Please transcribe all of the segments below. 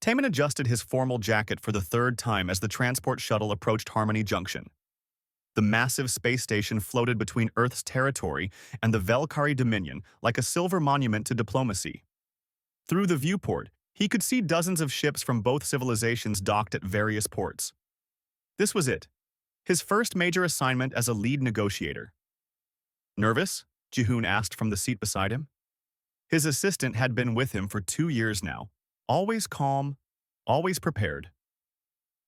Taman adjusted his formal jacket for the third time as the transport shuttle approached Harmony Junction. The massive space station floated between Earth's territory and the Velkari Dominion like a silver monument to diplomacy. Through the viewport, he could see dozens of ships from both civilizations docked at various ports. This was it, his first major assignment as a lead negotiator. Nervous? Jihoon asked from the seat beside him. His assistant had been with him for 2 years now, always calm, always prepared.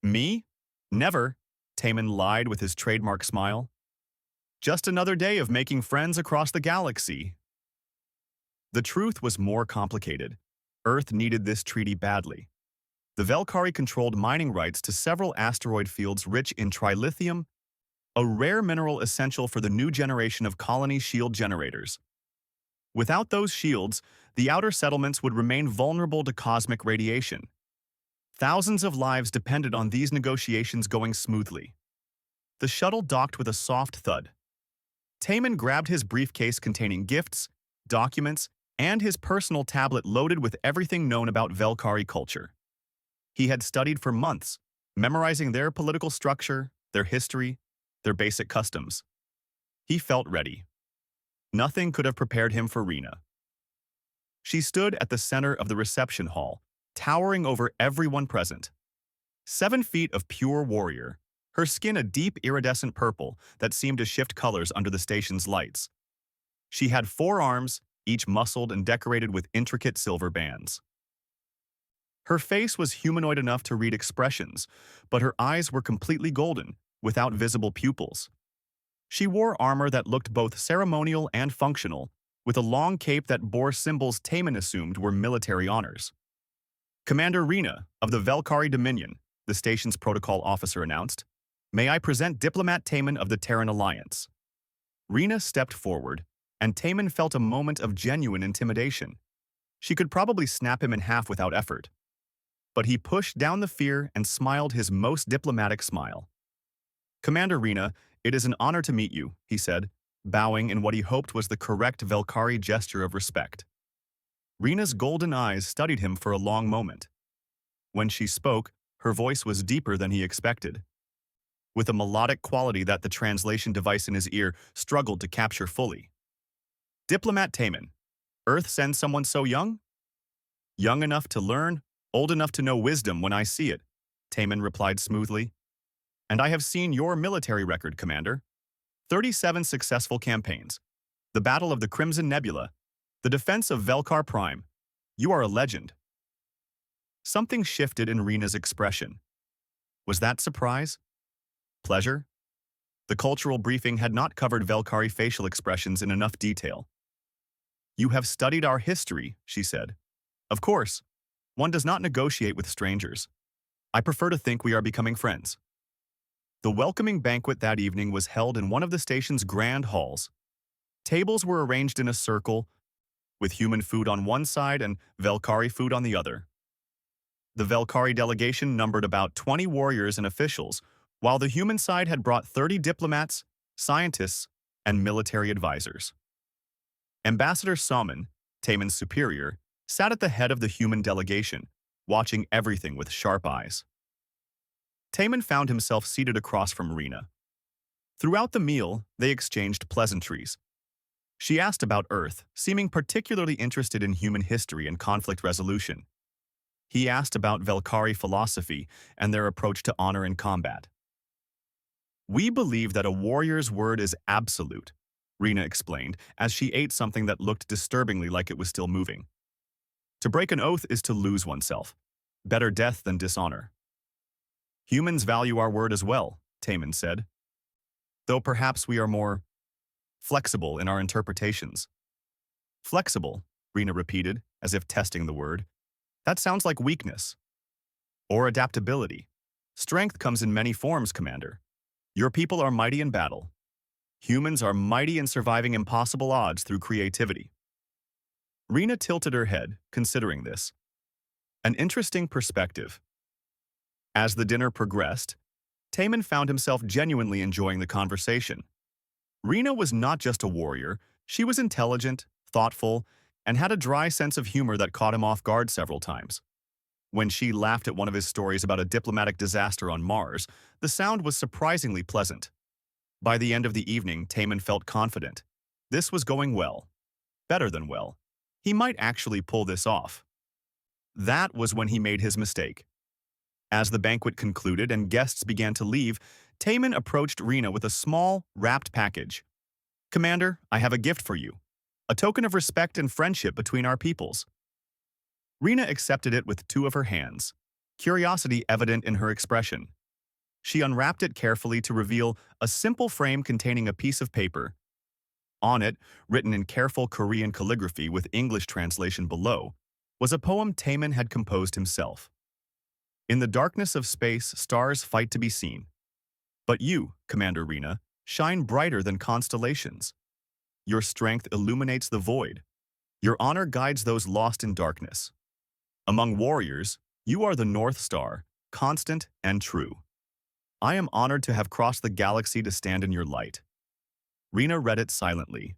Me? Never, Taman lied with his trademark smile. Just another day of making friends across the galaxy. The truth was more complicated. Earth needed this treaty badly. The Velkari controlled mining rights to several asteroid fields rich in trilithium, a rare mineral essential for the new generation of colony shield generators. Without those shields, the outer settlements would remain vulnerable to cosmic radiation. Thousands of lives depended on these negotiations going smoothly. The shuttle docked with a soft thud. Taman grabbed his briefcase containing gifts, documents, and his personal tablet loaded with everything known about Velkari culture. He had studied for months, memorizing their political structure, their history, their basic customs. He felt ready. Nothing could have prepared him for Rena. She stood at the center of the reception hall, towering over everyone present. 7 feet of pure warrior, her skin a deep iridescent purple that seemed to shift colors under the station's lights. She had 4 arms, each muscled and decorated with intricate silver bands. Her face was humanoid enough to read expressions, but her eyes were completely golden, without visible pupils. She wore armor that looked both ceremonial and functional, with a long cape that bore symbols Taman assumed were military honors. "Commander Rena of the Velkari Dominion," the station's protocol officer announced. "May I present Diplomat Taman of the Terran Alliance." Rena stepped forward, and Taman felt a moment of genuine intimidation. She could probably snap him in half without effort. But he pushed down the fear and smiled his most diplomatic smile. "Commander Rena, it is an honor to meet you," he said, bowing in what he hoped was the correct Velkari gesture of respect. Rena's golden eyes studied him for a long moment. When she spoke, her voice was deeper than he expected, with a melodic quality that the translation device in his ear struggled to capture fully. "Diplomat Taman, Earth sends someone so young?" "Young enough to learn, old enough to know wisdom when I see it," Taman replied smoothly. "And I have seen your military record, Commander. 37 successful campaigns, the Battle of the Crimson Nebula, the defense of Velkar Prime. You are a legend." Something shifted in Rena's expression. Was that surprise? Pleasure? The cultural briefing had not covered Velkari facial expressions in enough detail. "You have studied our history," she said. "Of course, one does not negotiate with strangers. I prefer to think we are becoming friends." The welcoming banquet that evening was held in one of the station's grand halls. Tables were arranged in a circle, with human food on one side and Velkari food on the other. The Velkari delegation numbered about 20 warriors and officials, while the human side had brought 30 diplomats, scientists, and military advisors. Ambassador Salman, Taman's superior, sat at the head of the human delegation, watching everything with sharp eyes. Taman found himself seated across from Rena. Throughout the meal, they exchanged pleasantries. She asked about Earth, seeming particularly interested in human history and conflict resolution. He asked about Velkari philosophy and their approach to honor in combat. "We believe that a warrior's word is absolute," Rena explained, as she ate something that looked disturbingly like it was still moving. "To break an oath is to lose oneself. Better death than dishonor." "Humans value our word as well," Taman said. "Though perhaps we are more flexible in our interpretations." "Flexible," Rena repeated, as if testing the word. "That sounds like weakness." "Or adaptability. Strength comes in many forms, Commander. Your people are mighty in battle. Humans are mighty in surviving impossible odds through creativity." Rena tilted her head, considering this. An interesting perspective. As the dinner progressed, Taman found himself genuinely enjoying the conversation. Rena was not just a warrior, she was intelligent, thoughtful, and had a dry sense of humor that caught him off guard several times. When she laughed at one of his stories about a diplomatic disaster on Mars, the sound was surprisingly pleasant. By the end of the evening, Taman felt confident. This was going well. Better than well. He might actually pull this off. That was when he made his mistake. As the banquet concluded and guests began to leave, Taman approached Rena with a small, wrapped package. "Commander, I have a gift for you. A token of respect and friendship between our peoples." Rena accepted it with two of her hands, curiosity evident in her expression. She unwrapped it carefully to reveal a simple frame containing a piece of paper. On it, written in careful Korean calligraphy with English translation below, was a poem Taman had composed himself. "In the darkness of space, stars fight to be seen. But you, Commander Rena, shine brighter than constellations. Your strength illuminates the void. Your honor guides those lost in darkness. Among warriors, you are the North Star, constant and true. I am honored to have crossed the galaxy to stand in your light." Rena read it silently,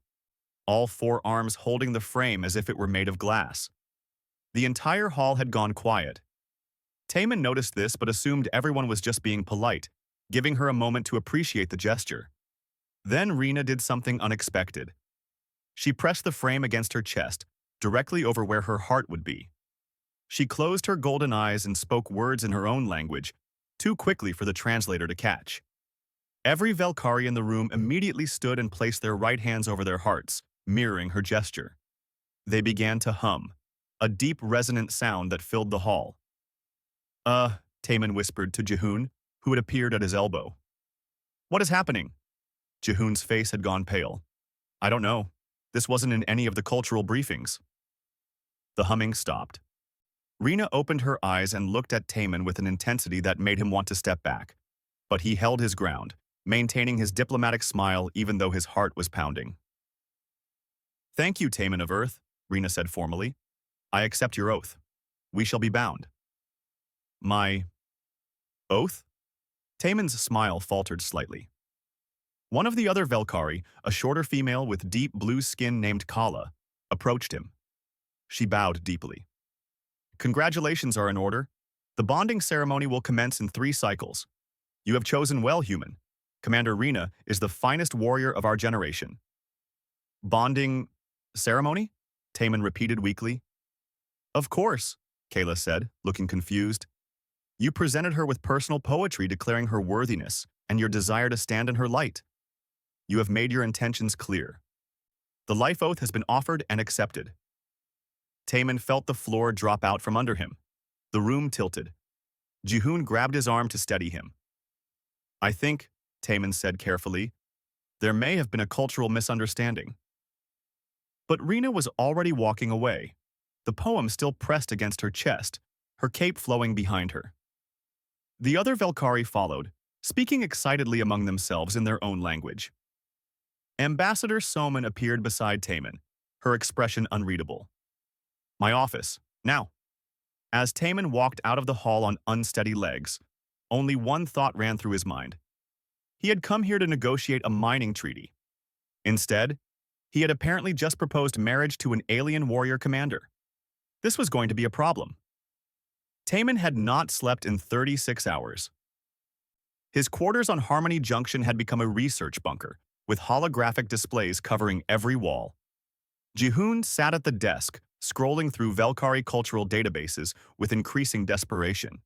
all four arms holding the frame as if it were made of glass. The entire hall had gone quiet. Taman noticed this but assumed everyone was just being polite, giving her a moment to appreciate the gesture. Then Rena did something unexpected. She pressed the frame against her chest, directly over where her heart would be. She closed her golden eyes and spoke words in her own language, too quickly for the translator to catch. Every Velkari in the room immediately stood and placed their right hands over their hearts, mirroring her gesture. They began to hum, a deep resonant sound that filled the hall. Taman whispered to Jihoon, who had appeared at his elbow. "What is happening?" Jihoon's face had gone pale. "I don't know. This wasn't in any of the cultural briefings." The humming stopped. Rena opened her eyes and looked at Taman with an intensity that made him want to step back. But he held his ground, maintaining his diplomatic smile even though his heart was pounding. "Thank you, Taman of Earth," Rena said formally. "I accept your oath. We shall be bound." "My oath?" Taman's smile faltered slightly. One of the other Velkari, a shorter female with deep blue skin named Kala, approached him. She bowed deeply. "Congratulations are in order. The bonding ceremony will commence in 3 cycles. You have chosen well, human. Commander Rena is the finest warrior of our generation." "Bonding ceremony?" Taman repeated weakly. "Of course," Kayla said, looking confused. "You presented her with personal poetry declaring her worthiness and your desire to stand in her light. You have made your intentions clear. The life oath has been offered and accepted." Taman felt the floor drop out from under him. The room tilted. Jihoon grabbed his arm to steady him. "I think," Taman said carefully, "there may have been a cultural misunderstanding." But Rena was already walking away, the poem still pressed against her chest, her cape flowing behind her. The other Velkari followed, speaking excitedly among themselves in their own language. Ambassador Soman appeared beside Taman, her expression unreadable. "My office, now." As Taman walked out of the hall on unsteady legs, only one thought ran through his mind. He had come here to negotiate a mining treaty. Instead, he had apparently just proposed marriage to an alien warrior commander. This was going to be a problem. Taman had not slept in 36 hours. His quarters on Harmony Junction had become a research bunker, with holographic displays covering every wall. Jihoon sat at the desk, scrolling through Velkari cultural databases with increasing desperation.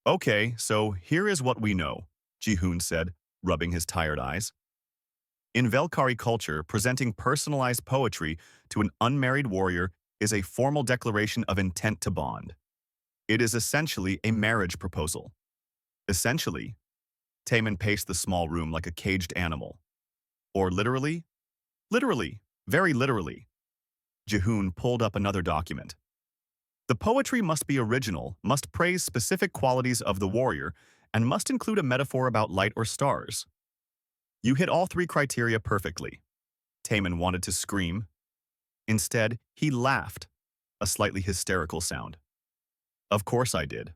"Okay, so here is what we know," Jihoon said, rubbing his tired eyes. In Velkari culture, presenting personalized poetry to an unmarried warrior is a formal declaration of intent to bond. It is essentially a marriage proposal. Essentially, Taman paced the small room like a caged animal. Or literally? Literally, very literally. Jihoon pulled up another document. The poetry must be original, must praise specific qualities of the warrior, and must include a metaphor about light or stars. You hit all 3 criteria perfectly. Taman wanted to scream. Instead, he laughed, a slightly hysterical sound. "Of course I did.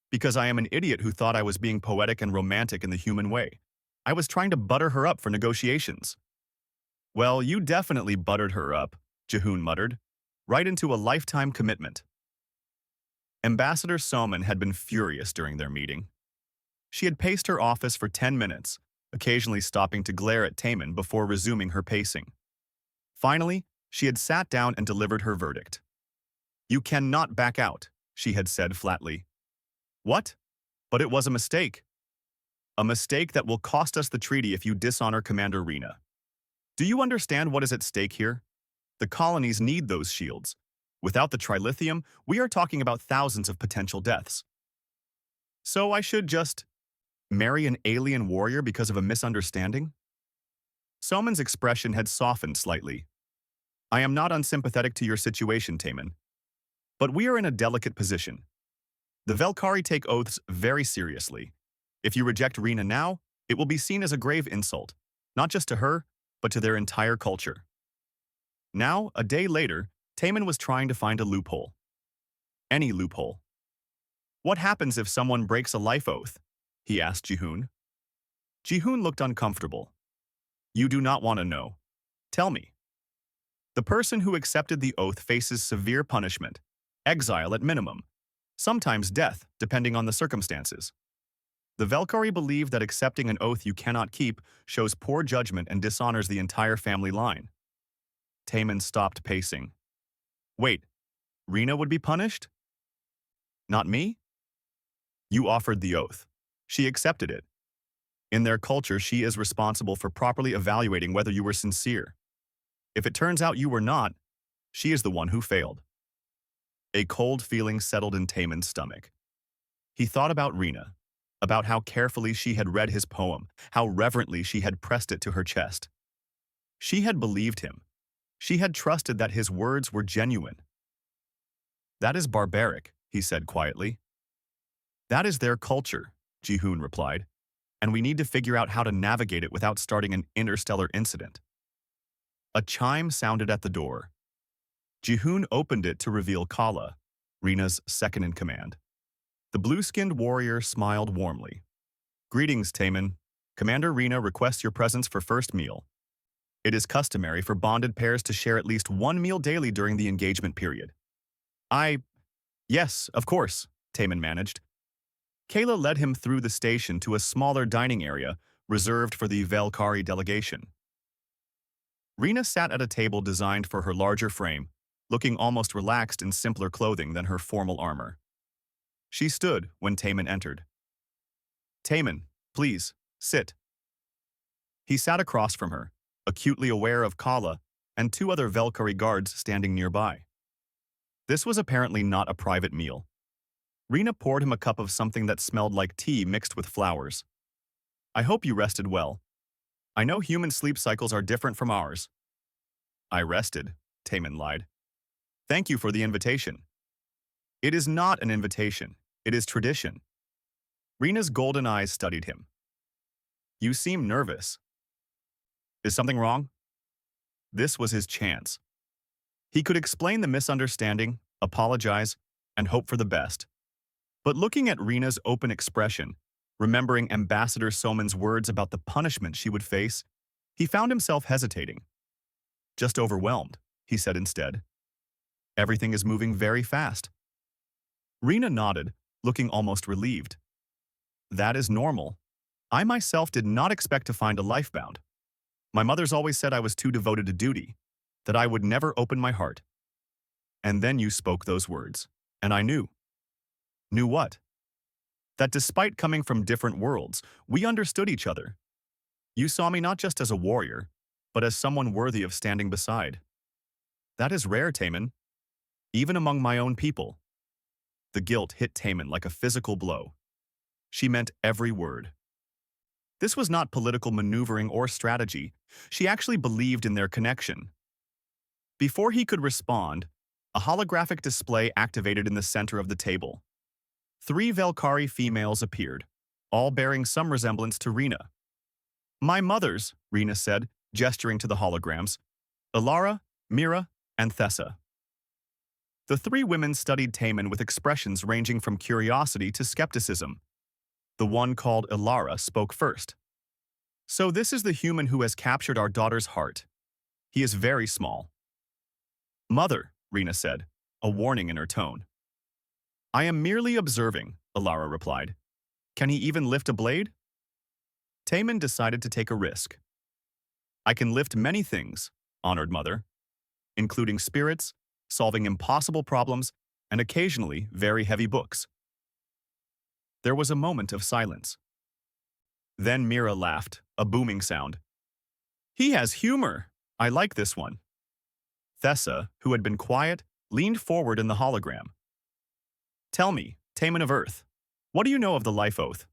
Because I am an idiot who thought I was being poetic and romantic in the human way. I was trying to butter her up for negotiations." "Well, you definitely buttered her up," Jihoon muttered, "right into a lifetime commitment." Ambassador Soman had been furious during their meeting. She had paced her office for 10 minutes, occasionally stopping to glare at Taman before resuming her pacing. Finally, she had sat down and delivered her verdict. "You cannot back out," she had said flatly. "What? But it was a mistake. A mistake that will cost us the treaty if you dishonor Commander Rena. Do you understand what is at stake here? The colonies need those shields. Without the trilithium, we are talking about thousands of potential deaths. So I should just marry an alien warrior because of a misunderstanding?" Soman's expression had softened slightly. "I am not unsympathetic to your situation, Taman. But we are in a delicate position. The Velkari take oaths very seriously. If you reject Rena now, it will be seen as a grave insult, not just to her, but to their entire culture." Now, a day later, Taman was trying to find a loophole. Any loophole. "What happens if someone breaks a life oath?" he asked Jihoon. Jihoon looked uncomfortable. "You do not want to know. Tell me." "The person who accepted the oath faces severe punishment, exile at minimum, sometimes death, depending on the circumstances. The Velkari believe that accepting an oath you cannot keep shows poor judgment and dishonors the entire family line." Taman stopped pacing. "Wait, Rena would be punished? Not me?" "You offered the oath. She accepted it. In their culture, she is responsible for properly evaluating whether you were sincere. If it turns out you were not, she is the one who failed." A cold feeling settled in Taman's stomach. He thought about Rena, about how carefully she had read his poem, how reverently she had pressed it to her chest. She had believed him. She had trusted that his words were genuine. "That is barbaric," he said quietly. "That is their culture," Jihoon replied, "and we need to figure out how to navigate it without starting an interstellar incident." A chime sounded at the door. Jihoon opened it to reveal Kala, Rena's second-in-command. The blue-skinned warrior smiled warmly. "Greetings, Taman. Commander Rena requests your presence for first meal. It is customary for bonded pairs to share at least one meal daily during the engagement period." Yes, of course," Taman managed. Kayla led him through the station to a smaller dining area reserved for the Velkari delegation. Rena sat at a table designed for her larger frame, looking almost relaxed in simpler clothing than her formal armor. She stood when Taman entered. "Taman, please, sit." He sat across from her, acutely aware of Kala and two other Velkari guards standing nearby. This was apparently not a private meal. Rena poured him a cup of something that smelled like tea mixed with flowers. "I hope you rested well. I know human sleep cycles are different from ours." "I rested," Taman lied. "Thank you for the invitation." "It is not an invitation. It is tradition." Rena's golden eyes studied him. "You seem nervous. Is something wrong?" This was his chance. He could explain the misunderstanding, apologize, and hope for the best. But looking at Rena's open expression, remembering Ambassador Soman's words about the punishment she would face, he found himself hesitating. "Just overwhelmed," he said instead. "Everything is moving very fast." Rena nodded, looking almost relieved. "That is normal. I myself did not expect to find a lifebound. My mother's always said I was too devoted to duty, that I would never open my heart. And then you spoke those words, and I knew." "Knew what?" "That despite coming from different worlds, we understood each other. You saw me not just as a warrior, but as someone worthy of standing beside. That is rare, Taman. Even among my own people." The guilt hit Taman like a physical blow. She meant every word. This was not political maneuvering or strategy. She actually believed in their connection. Before he could respond, a holographic display activated in the center of the table. 3 Velkari females appeared, all bearing some resemblance to Rena. "My mothers," Rena said, gesturing to the holograms, "Ilara, Mira, and Thessa." The 3 women studied Taman with expressions ranging from curiosity to skepticism. The one called Ilara spoke first. "So this is the human who has captured our daughter's heart. He is very small." "Mother," Rena said, a warning in her tone. I am merely observing, Alara replied. Can he even lift a blade? Taman decided to take a risk. I can lift many things, honored mother, including spirits, solving impossible problems, and occasionally very heavy books. There was a moment of silence. Then Mira laughed, a booming sound. He has humor. I like this one. Thessa, who had been quiet, leaned forward in the hologram. Tell me, Taman of Earth, what do you know of the life oath?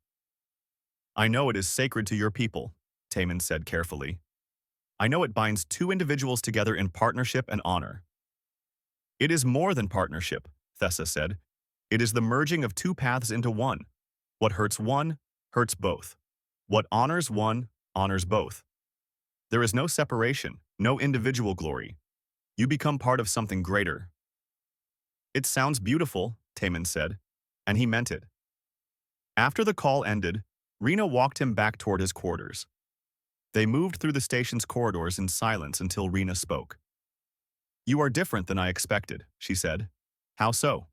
I know it is sacred to your people, Taman said carefully. I know it binds two individuals together in partnership and honor. It is more than partnership, Thessa said. It is the merging of two paths into one. What hurts one, hurts both. What honors one, honors both. There is no separation, no individual glory. You become part of something greater. It sounds beautiful, Taman said, and he meant it. After the call ended, Rena walked him back toward his quarters. They moved through the station's corridors in silence until Rena spoke. You are different than I expected, she said. How so?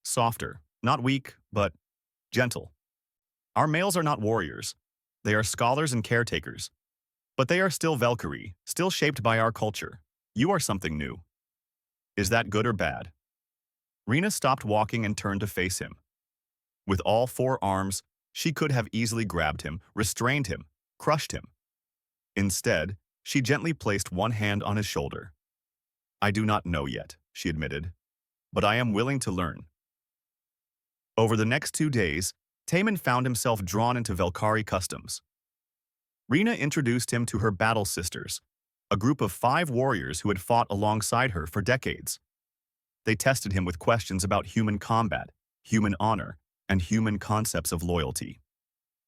Softer, not weak, but gentle. Our males are not warriors. They are scholars and caretakers. But they are still Valkyrie, still shaped by our culture. You are something new. Is that good or bad? Rena stopped walking and turned to face him. With all four arms, she could have easily grabbed him, restrained him, crushed him. Instead, she gently placed one hand on his shoulder. I do not know yet, she admitted, but I am willing to learn. Over the next 2 days, Taman found himself drawn into Valkyrie customs. Rena introduced him to her battle sisters, a group of 5 warriors who had fought alongside her for decades. They tested him with questions about human combat, human honor, and human concepts of loyalty.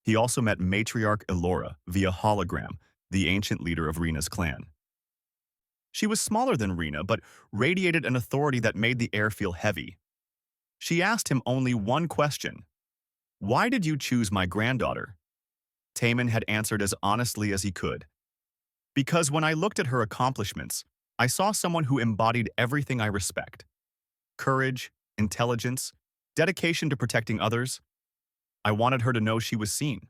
He also met matriarch Elora via hologram, the ancient leader of Rena's clan. She was smaller than Rena, but radiated an authority that made the air feel heavy. She asked him only one question. Why did you choose my granddaughter? Taman had answered as honestly as he could. Because when I looked at her accomplishments, I saw someone who embodied everything I respect. Courage, intelligence, dedication to protecting others. I wanted her to know she was seen.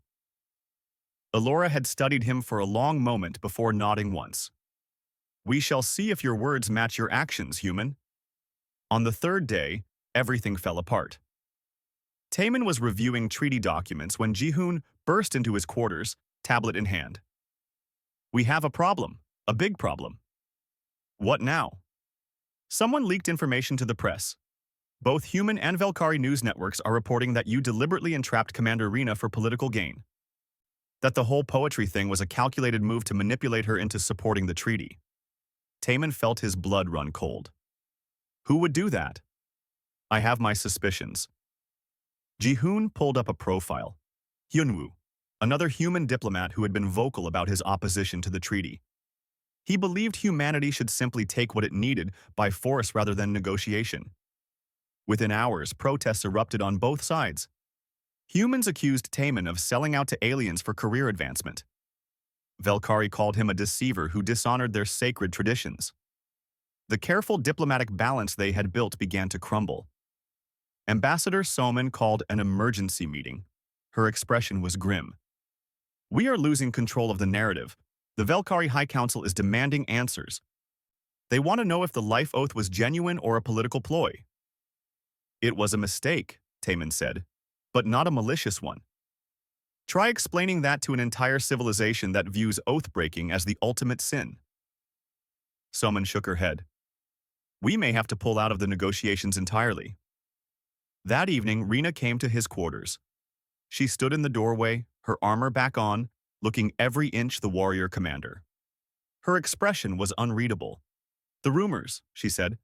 Elora had studied him for a long moment before nodding once. We shall see if your words match your actions, human. On the 3rd day, everything fell apart. Taman was reviewing treaty documents when Jihoon burst into his quarters, tablet in hand. We have a problem, a big problem. What now? Someone leaked information to the press. Both human and Valkyrie news networks are reporting that you deliberately entrapped Commander Rena for political gain. That the whole poetry thing was a calculated move to manipulate her into supporting the treaty. Taman felt his blood run cold. Who would do that? I have my suspicions. Jihoon pulled up a profile. Hyunwoo, another human diplomat who had been vocal about his opposition to the treaty. He believed humanity should simply take what it needed by force rather than negotiation. Within hours, protests erupted on both sides. Humans accused Taman of selling out to aliens for career advancement. Valkyrie called him a deceiver who dishonored their sacred traditions. The careful diplomatic balance they had built began to crumble. Ambassador Soman called an emergency meeting. Her expression was grim. We are losing control of the narrative. The Valkyrie High Council is demanding answers. They want to know if the life oath was genuine or a political ploy. It was a mistake, Taman said, but not a malicious one. Try explaining that to an entire civilization that views oath-breaking as the ultimate sin. Soman shook her head. We may have to pull out of the negotiations entirely. That evening, Rena came to his quarters. She stood in the doorway, her armor back on, looking every inch the warrior commander. Her expression was unreadable. The rumors, she said.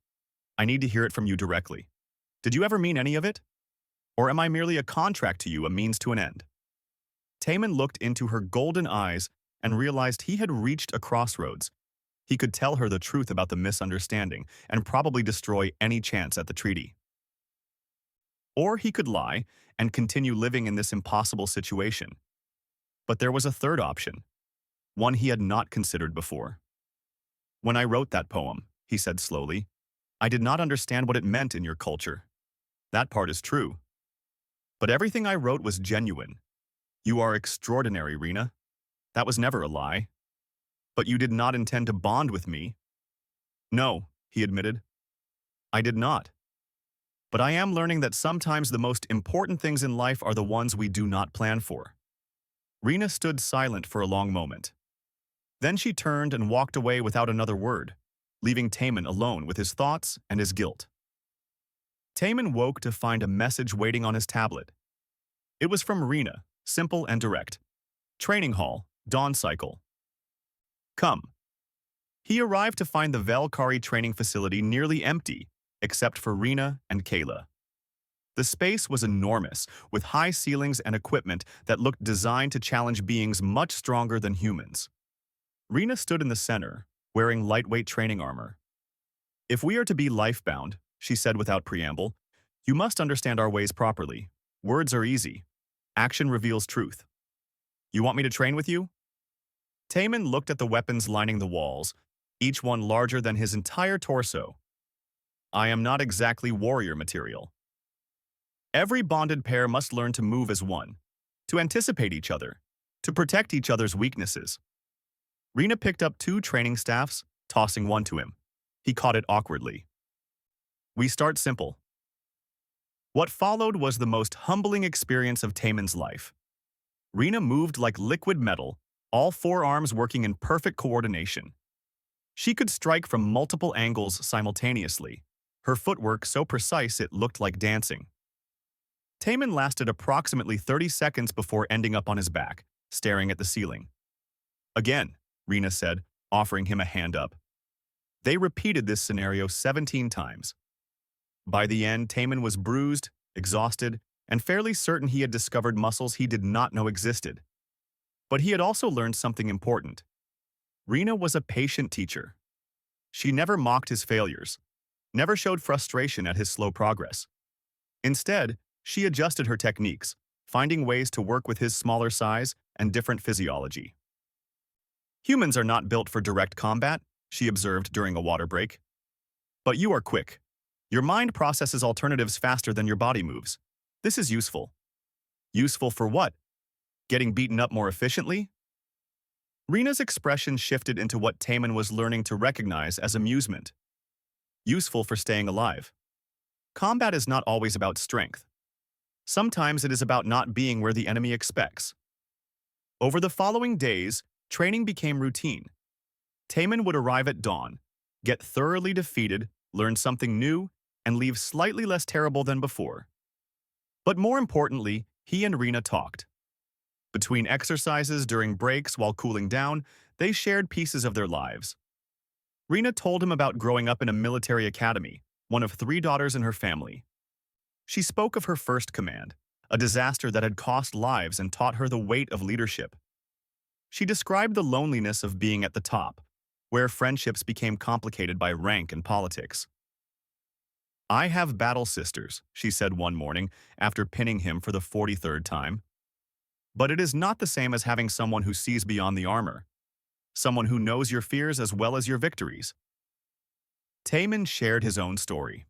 I need to hear it from you directly. Did you ever mean any of it? Or am I merely a contract to you, a means to an end? Taman looked into her golden eyes and realized he had reached a crossroads. He could tell her the truth about the misunderstanding and probably destroy any chance at the treaty. Or he could lie and continue living in this impossible situation. But there was a third option, one he had not considered before. When I wrote that poem, he said slowly, I did not understand what it meant in your culture. That part is true. But everything I wrote was genuine. You are extraordinary, Rena. That was never a lie. But you did not intend to bond with me. No, he admitted. I did not. But I am learning that sometimes the most important things in life are the ones we do not plan for. Rena stood silent for a long moment. Then she turned and walked away without another word, leaving Taman alone with his thoughts and his guilt. Taman woke to find a message waiting on his tablet. It was from Rena, simple and direct. Training hall, dawn cycle. Come. He arrived to find the Valkyrie training facility nearly empty, except for Rena and Kayla. The space was enormous, with high ceilings and equipment that looked designed to challenge beings much stronger than humans. Rena stood in the center, wearing lightweight training armor. If we are to be life-bound, she said without preamble, you must understand our ways properly. Words are easy. Action reveals truth. You want me to train with you? Taman looked at the weapons lining the walls, each one larger than his entire torso. I am not exactly warrior material. Every bonded pair must learn to move as one, to anticipate each other, to protect each other's weaknesses. Rena picked up 2 training staffs, tossing one to him. He caught it awkwardly. We start simple. What followed was the most humbling experience of Taman's life. Rena moved like liquid metal, all 4 arms working in perfect coordination. She could strike from multiple angles simultaneously, her footwork so precise it looked like dancing. Taman lasted approximately 30 seconds before ending up on his back, staring at the ceiling. Again, Rena said, offering him a hand up. They repeated this scenario 17 times. By the end, Taman was bruised, exhausted, and fairly certain he had discovered muscles he did not know existed. But he had also learned something important. Rena was a patient teacher. She never mocked his failures, never showed frustration at his slow progress. Instead, she adjusted her techniques, finding ways to work with his smaller size and different physiology. Humans are not built for direct combat, she observed during a water break. But you are quick. Your mind processes alternatives faster than your body moves. This is useful. Useful for what? Getting beaten up more efficiently? Rena's expression shifted into what Taman was learning to recognize as amusement. Useful for staying alive. Combat is not always about strength. Sometimes it is about not being where the enemy expects. Over the following days, training became routine. Taman would arrive at dawn, get thoroughly defeated, learn something new, and leave slightly less terrible than before. But more importantly, he and Rena talked. Between exercises during breaks while cooling down, they shared pieces of their lives. Rena told him about growing up in a military academy, one of 3 daughters in her family. She spoke of her first command, a disaster that had cost lives and taught her the weight of leadership. She described the loneliness of being at the top, where friendships became complicated by rank and politics. I have battle sisters, she said one morning after pinning him for the 43rd time. But it is not the same as having someone who sees beyond the armor, someone who knows your fears as well as your victories. Taman shared his own story.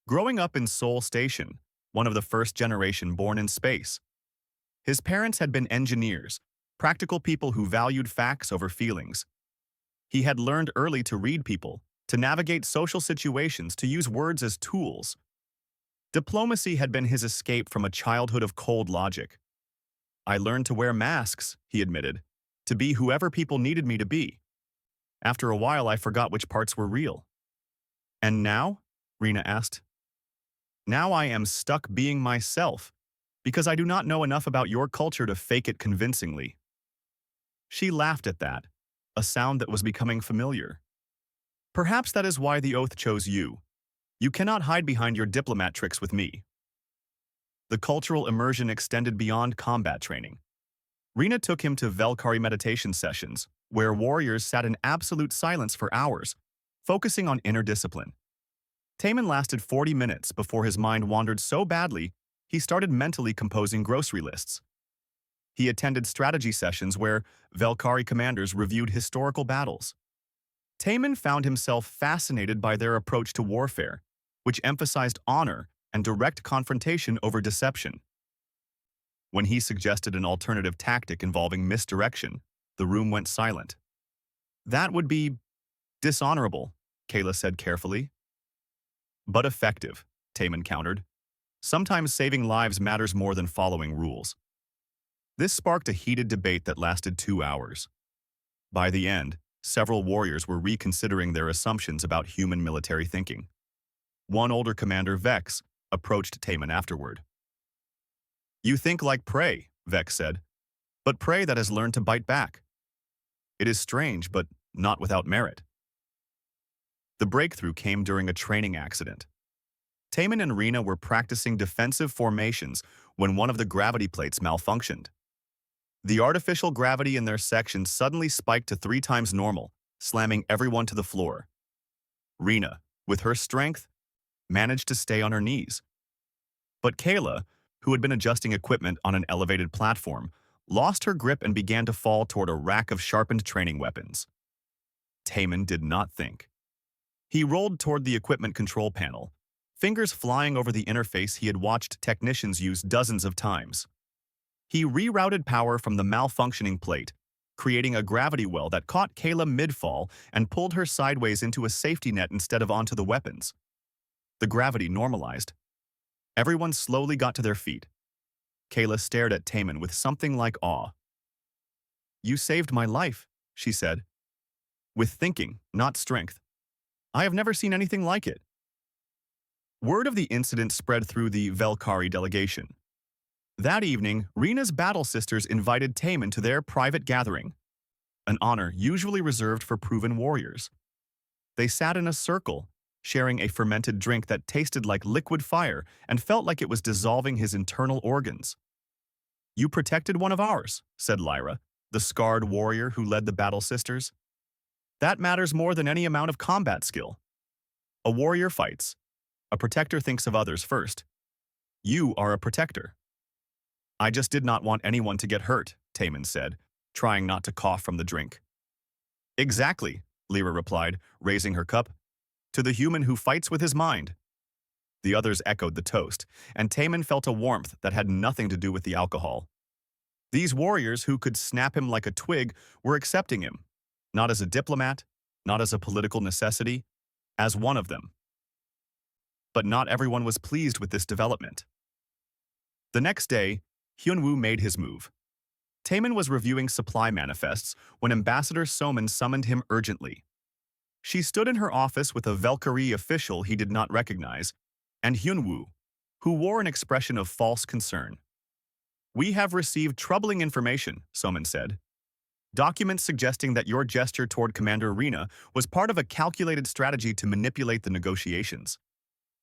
Growing up in Seoul Station, one of the first generation born in space. His parents had been engineers, practical people who valued facts over feelings. He had learned early to read people, to navigate social situations, to use words as tools. Diplomacy had been his escape from a childhood of cold logic. I learned to wear masks, he admitted, to be whoever people needed me to be. After a while, I forgot which parts were real. And now? Rena asked. Now I am stuck being myself, because I do not know enough about your culture to fake it convincingly. She laughed at that, a sound that was becoming familiar. Perhaps that is why the oath chose you. You cannot hide behind your diplomat tricks with me. The cultural immersion extended beyond combat training. Rena took him to Valkyrie meditation sessions, where warriors sat in absolute silence for hours, focusing on inner discipline. Taman lasted 40 minutes before his mind wandered so badly he started mentally composing grocery lists. He attended strategy sessions where Valkyrie commanders reviewed historical battles. Taman found himself fascinated by their approach to warfare, which emphasized honor and direct confrontation over deception. When he suggested an alternative tactic involving misdirection, the room went silent. That would be dishonorable, Kayla said carefully. But effective, Taman countered. Sometimes saving lives matters more than following rules. This sparked a heated debate that lasted 2 hours. By the end, several warriors were reconsidering their assumptions about human military thinking. One older commander, Vex, approached Taman afterward. "You think like prey," Vex said, "but prey that has learned to bite back. It is strange, but not without merit." The breakthrough came during a training accident. Taman and Rena were practicing defensive formations when one of the gravity plates malfunctioned. The artificial gravity in their section suddenly spiked to 3 times normal, slamming everyone to the floor. Rena, with her strength, managed to stay on her knees. But Kayla, who had been adjusting equipment on an elevated platform, lost her grip and began to fall toward a rack of sharpened training weapons. Taman did not think. He rolled toward the equipment control panel, fingers flying over the interface he had watched technicians use dozens of times. He rerouted power from the malfunctioning plate, creating a gravity well that caught Kayla mid-fall and pulled her sideways into a safety net instead of onto the weapons. The gravity normalized. Everyone slowly got to their feet. Kayla stared at Taman with something like awe. "You saved my life," she said. "With thinking, not strength. I have never seen anything like it." Word of the incident spread through the Velkari delegation. That evening, Rena's battle sisters invited Taman to their private gathering, an honor usually reserved for proven warriors. They sat in a circle, sharing a fermented drink that tasted like liquid fire and felt like it was dissolving his internal organs. "You protected one of ours," said Lyra, the scarred warrior who led the battle sisters. "That matters more than any amount of combat skill. A warrior fights. A protector thinks of others first. You are a protector." "I just did not want anyone to get hurt," Taman said, trying not to cough from the drink. "Exactly," Lyra replied, raising her cup. "To the human who fights with his mind." The others echoed the toast, and Taman felt a warmth that had nothing to do with the alcohol. These warriors who could snap him like a twig were accepting him, not as a diplomat, not as a political necessity, as one of them. But not everyone was pleased with this development. The next day, Hyunwoo made his move. Taman was reviewing supply manifests when Ambassador Soman summoned him urgently. She stood in her office with a Velkari official he did not recognize, and Hyunwoo, who wore an expression of false concern. "We have received troubling information," Soman said. "Documents suggesting that your gesture toward Commander Rena was part of a calculated strategy to manipulate the negotiations."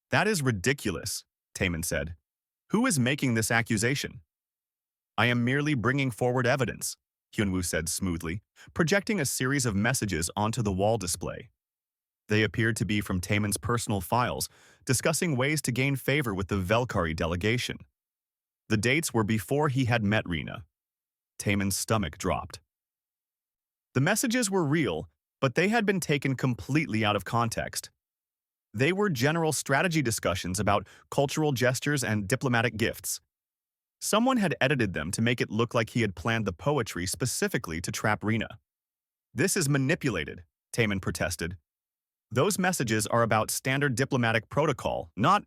"That is ridiculous," Taman said. "Who is making this accusation?" "I am merely bringing forward evidence," Hyunwoo said smoothly, projecting a series of messages onto the wall display. They appeared to be from Taman's personal files, discussing ways to gain favor with the Velkari delegation. The dates were before he had met Rena. Taman's stomach dropped. The messages were real, but they had been taken completely out of context. They were general strategy discussions about cultural gestures and diplomatic gifts. Someone had edited them to make it look like he had planned the poetry specifically to trap Rena. "This is manipulated," Taman protested. "Those messages are about standard diplomatic protocol, not—"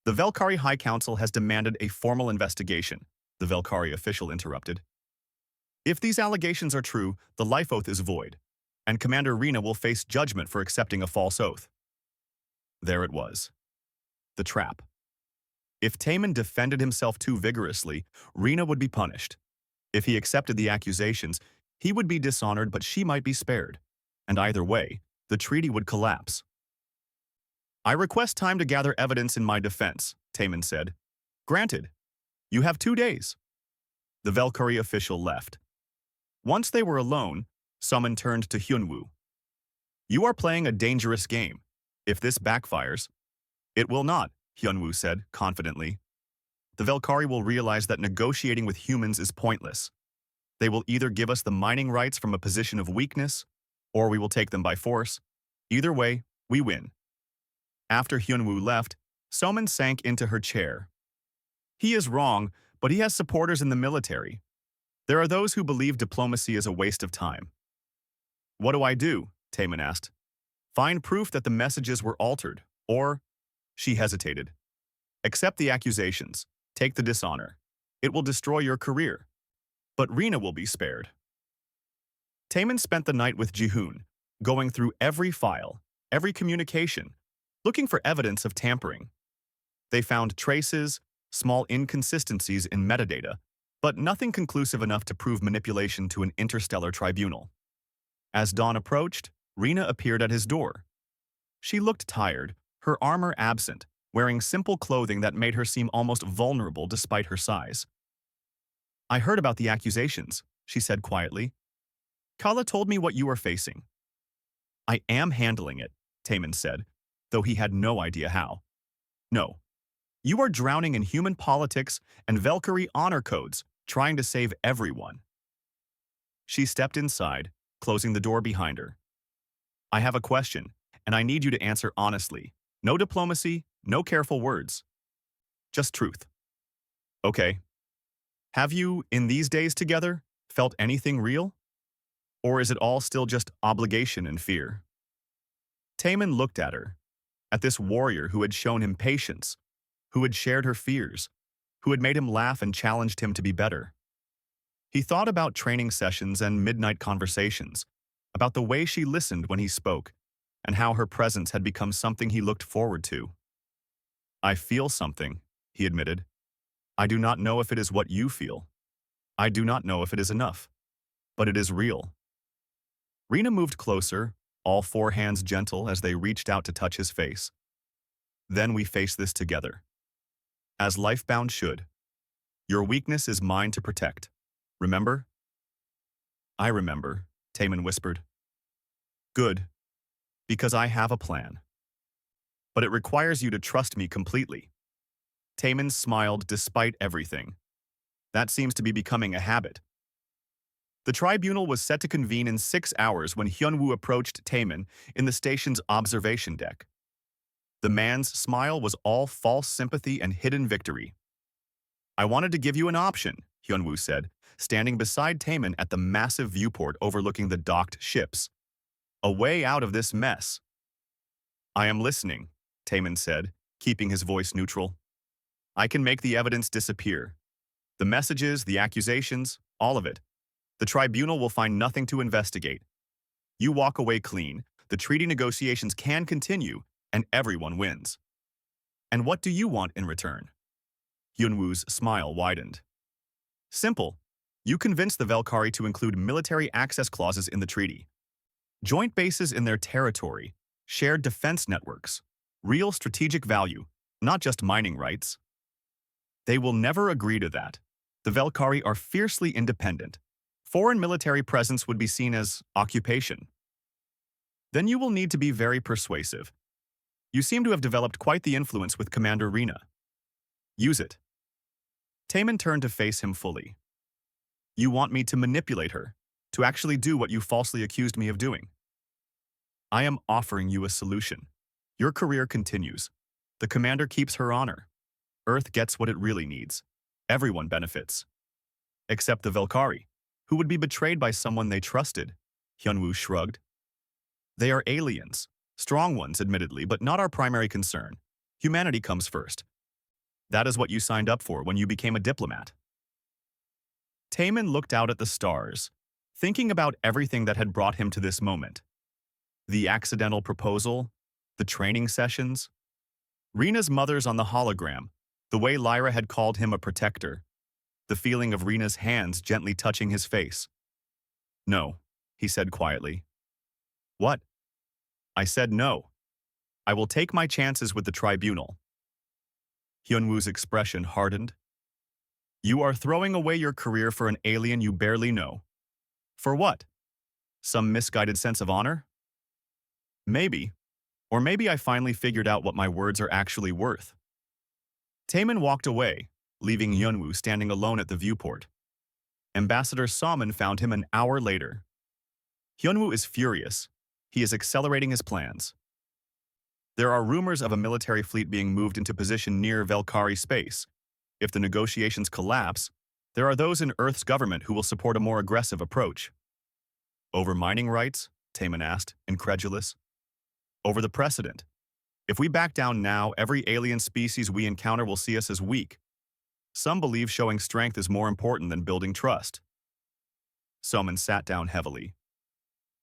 "The Velkari High Council has demanded a formal investigation," the Velkari official interrupted. "If these allegations are true, the life oath is void, and Commander Rena will face judgment for accepting a false oath." There it was. The trap. If Taman defended himself too vigorously, Rena would be punished. If he accepted the accusations, he would be dishonored, but she might be spared. And either way, the treaty would collapse. "I request time to gather evidence in my defense," Taman said. "Granted. You have 2 days." The Velkari official left. Once they were alone, Summon turned to Hyunwoo. "You are playing a dangerous game. If this backfires—" "It will not," Hyunwoo said confidently. "The Velkari will realize that negotiating with humans is pointless. They will either give us the mining rights from a position of weakness, or we will take them by force. Either way, we win." After Hyunwoo left, Soman sank into her chair. He is wrong, but he has supporters in the military. There are those who believe diplomacy is a waste of time. What do I do? Taman asked. Find proof that the messages were altered, or… She hesitated. Accept the accusations. Take the dishonor. It will destroy your career. But Rena will be spared. Taman spent the night with Jihoon, going through every file, every communication, looking for evidence of tampering. They found traces, small inconsistencies in metadata, but nothing conclusive enough to prove manipulation to an interstellar tribunal. As dawn approached, Rena appeared at his door. She looked tired, her armor absent, wearing simple clothing that made her seem almost vulnerable despite her size. I heard about the accusations, she said quietly. Kala told me what you are facing. I am handling it, Taman said, though he had no idea how. No. You are drowning in human politics and Valkyrie honor codes, trying to save everyone. She stepped inside, closing the door behind her. I have a question, and I need you to answer honestly. No diplomacy, no careful words. Just truth. Okay. Have you, in these days together, felt anything real? Or is it all still just obligation and fear? Taman looked at her, at this warrior who had shown him patience, who had shared her fears, who had made him laugh and challenged him to be better. He thought about training sessions and midnight conversations, about the way she listened when he spoke, and how her presence had become something he looked forward to. I feel something, he admitted. I do not know if it is what you feel. I do not know if it is enough. But it is real. Rena moved closer, all four hands gentle as they reached out to touch his face. Then we face this together. As life-bound should. Your weakness is mine to protect. Remember? I remember, Taman whispered. Good. Because I have a plan. But it requires you to trust me completely. Taman smiled despite everything. That seems to be becoming a habit. The tribunal was set to convene in 6 hours when Hyunwoo approached Taman in the station's observation deck. The man's smile was all false sympathy and hidden victory. I wanted to give you an option, Hyunwoo said, standing beside Taman at the massive viewport overlooking the docked ships. A way out of this mess. I am listening, Taman said, keeping his voice neutral. I can make the evidence disappear. The messages, the accusations, all of it. The tribunal will find nothing to investigate. You walk away clean, the treaty negotiations can continue, and everyone wins. And what do you want in return? Hyunwoo's smile widened. Simple. You convince the Valkyrie to include military access clauses in the treaty. Joint bases in their territory, shared defense networks, real strategic value, not just mining rights. They will never agree to that. The Valkyrie are fiercely independent. Foreign military presence would be seen as occupation. Then you will need to be very persuasive. You seem to have developed quite the influence with Commander Rena. Use it. Taman turned to face him fully. You want me to manipulate her, to actually do what you falsely accused me of doing. I am offering you a solution. Your career continues. The commander keeps her honor. Earth gets what it really needs. Everyone benefits. Except the Valkyrie, who would be betrayed by someone they trusted, Hyunwoo shrugged. They are aliens. Strong ones, admittedly, but not our primary concern. Humanity comes first. That is what you signed up for when you became a diplomat. Taman looked out at the stars, thinking about everything that had brought him to this moment. The accidental proposal, the training sessions, Rena's mother's on the hologram, the way Lyra had called him a protector, the feeling of Rena's hands gently touching his face. No, he said quietly. What? I said no. I will take my chances with the tribunal. Hyunwoo's expression hardened. You are throwing away your career for an alien you barely know. For what? Some misguided sense of honor? Maybe. Or maybe I finally figured out what my words are actually worth. Taman walked away, leaving Hyunwoo standing alone at the viewport. Ambassador Salmon found him an hour later. Hyunwoo is furious. He is accelerating his plans. There are rumors of a military fleet being moved into position near Velkari space. If the negotiations collapse, there are those in Earth's government who will support a more aggressive approach. Over mining rights? Taman asked, incredulous. Over the precedent. If we back down now, every alien species we encounter will see us as weak. Some believe showing strength is more important than building trust. Soman sat down heavily.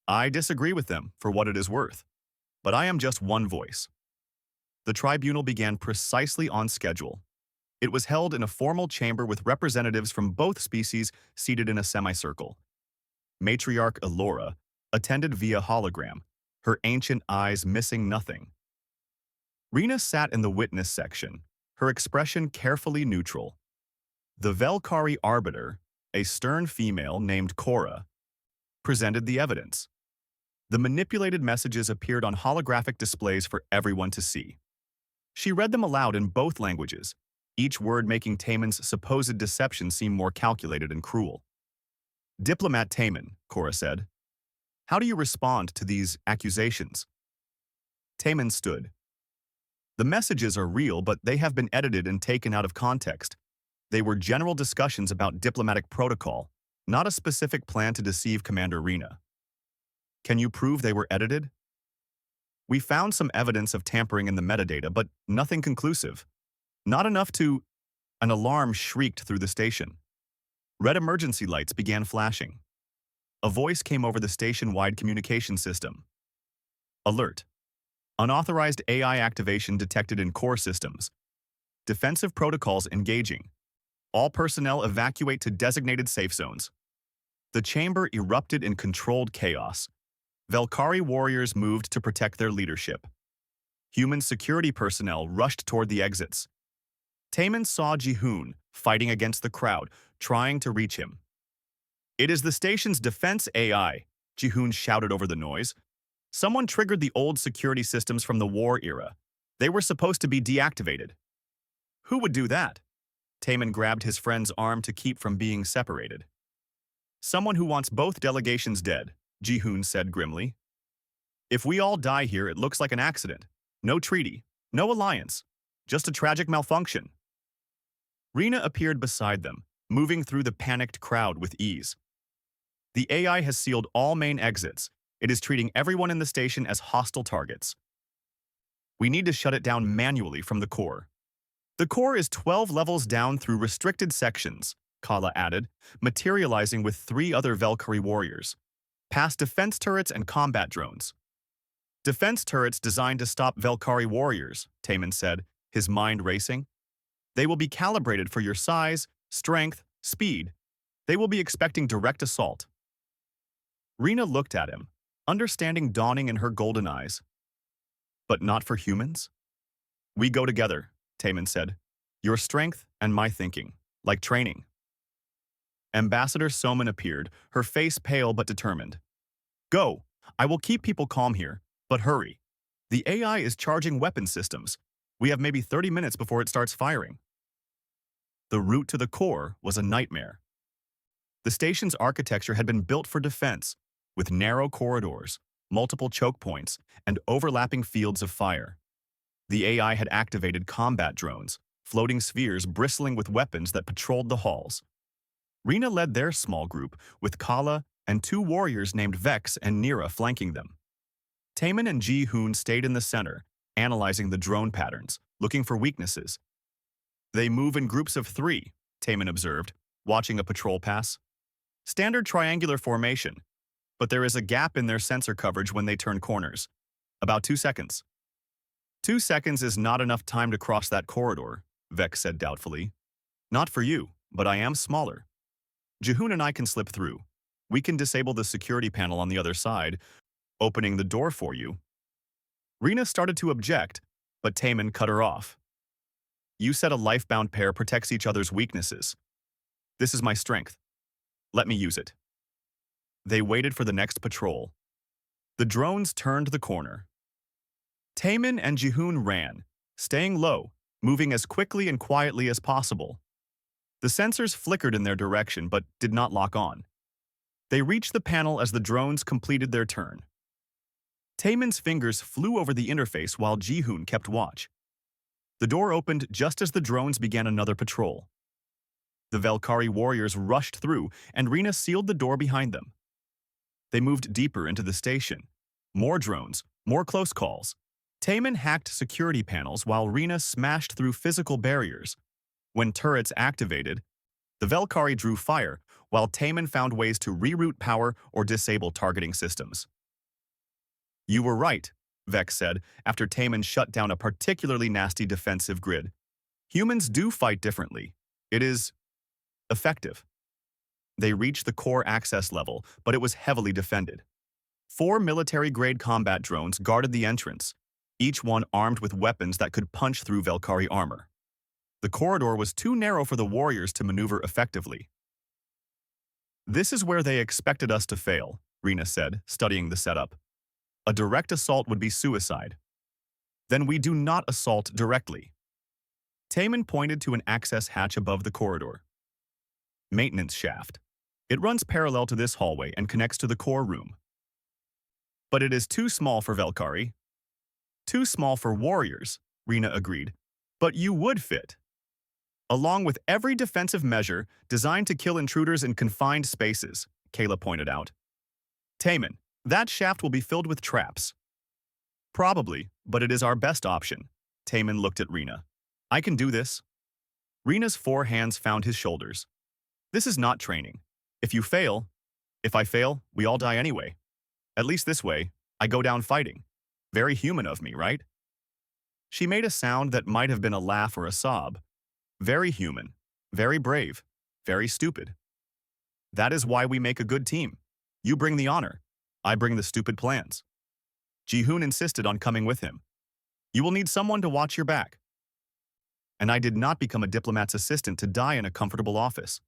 I disagree with them, for what it is worth. But I am just one voice. The tribunal began precisely on schedule. It was held in a formal chamber with representatives from both species seated in a semicircle. Matriarch Elora attended via hologram, her ancient eyes missing nothing. Rena sat in the witness section, her expression carefully neutral. The Velkari arbiter, a stern female named Cora, presented the evidence. The manipulated messages appeared on holographic displays for everyone to see. She read them aloud in both languages, each word making Taman's supposed deception seem more calculated and cruel. Diplomat Taman, Cora said. How do you respond to these accusations? Taman stood. The messages are real, but they have been edited and taken out of context. They were general discussions about diplomatic protocol, not a specific plan to deceive Commander Rena. Can you prove they were edited? We found some evidence of tampering in the metadata, but nothing conclusive. Not enough to... An alarm shrieked through the station. Red emergency lights began flashing. A voice came over the station-wide communication system. Alert. Unauthorized AI activation detected in core systems. Defensive protocols engaging. All personnel evacuate to designated safe zones. The chamber erupted in controlled chaos. Velkari warriors moved to protect their leadership. Human security personnel rushed toward the exits. Taman saw Jihoon fighting against the crowd, trying to reach him. It is the station's defense AI, Jihoon shouted over the noise. Someone triggered the old security systems from the war era. They were supposed to be deactivated. Who would do that? Taman grabbed his friend's arm to keep from being separated. Someone who wants both delegations dead, Jihoon said grimly. If we all die here, it looks like an accident. No treaty, no alliance, just a tragic malfunction. Rena appeared beside them, moving through the panicked crowd with ease. The AI has sealed all main exits. It is treating everyone in the station as hostile targets. We need to shut it down manually from the core. The core is 12 levels down through restricted sections, Kala added, materializing with 3 other Velkari warriors, past defense turrets and combat drones. Defense turrets designed to stop Velkari warriors, Taman said, his mind racing. They will be calibrated for your size, strength, speed. They will be expecting direct assault. Rena looked at him, understanding dawning in her golden eyes. But not for humans? We go together, Taman said. Your strength and my thinking, like training. Ambassador Soman appeared, her face pale but determined. Go. I will keep people calm here, but hurry. The AI is charging weapon systems. We have maybe 30 minutes before it starts firing. The route to the core was a nightmare. The station's architecture had been built for defense, with narrow corridors, multiple choke points, and overlapping fields of fire. The AI had activated combat drones, floating spheres bristling with weapons that patrolled the halls. Rena led their small group, with Kala and 2 warriors named Vex and Nira flanking them. Taman and Ji-hoon stayed in the center, analyzing the drone patterns, looking for weaknesses. They move in groups of 3, Taman observed, watching a patrol pass. Standard triangular formation, but there is a gap in their sensor coverage when they turn corners. About 2 seconds. 2 seconds is not enough time to cross that corridor, Vex said doubtfully. Not for you, but I am smaller. Jihoon and I can slip through. We can disable the security panel on the other side, opening the door for you. Rena started to object, but Taman cut her off. You said a life-bound pair protects each other's weaknesses. This is my strength. Let me use it. They waited for the next patrol. The drones turned the corner. Taman and Jihoon ran, staying low, moving as quickly and quietly as possible. The sensors flickered in their direction but did not lock on. They reached the panel as the drones completed their turn. Taemin's fingers flew over the interface while Ji-hoon kept watch. The door opened just as the drones began another patrol. The Valkyrie warriors rushed through, and Rena sealed the door behind them. They moved deeper into the station. More drones, more close calls. Taemin hacked security panels while Rena smashed through physical barriers. When turrets activated, the Valkyrie drew fire, while Taemin found ways to reroute power or disable targeting systems. "You were right," Vex said, after Taemin shut down a particularly nasty defensive grid. "Humans do fight differently. It is effective." They reached the core access level, but it was heavily defended. 4 military-grade combat drones guarded the entrance, each one armed with weapons that could punch through Valkyrie armor. The corridor was too narrow for the warriors to maneuver effectively. "This is where they expected us to fail," Rena said, studying the setup. "A direct assault would be suicide. Then we do not assault directly." Taemin pointed to an access hatch above the corridor. "Maintenance shaft. It runs parallel to this hallway and connects to the core room. But it is too small for Valkyrie." "Too small for warriors," Rena agreed. "But you would fit." "Along with every defensive measure designed to kill intruders in confined spaces," Kayla pointed out. "Taemin, that shaft will be filled with traps." "Probably, but it is our best option." Taemin looked at Rena. "I can do this." Rena's 4 hands found his shoulders. "This is not training. If I fail, we all die anyway. At least this way, I go down fighting. Very human of me, right?" She made a sound that might have been a laugh or a sob. "Very human, very brave, very stupid. That is why we make a good team. You bring the honor, I bring the stupid plans." Ji-hoon insisted on coming with him. "You will need someone to watch your back." And I did not become a diplomat's assistant to die in a comfortable office.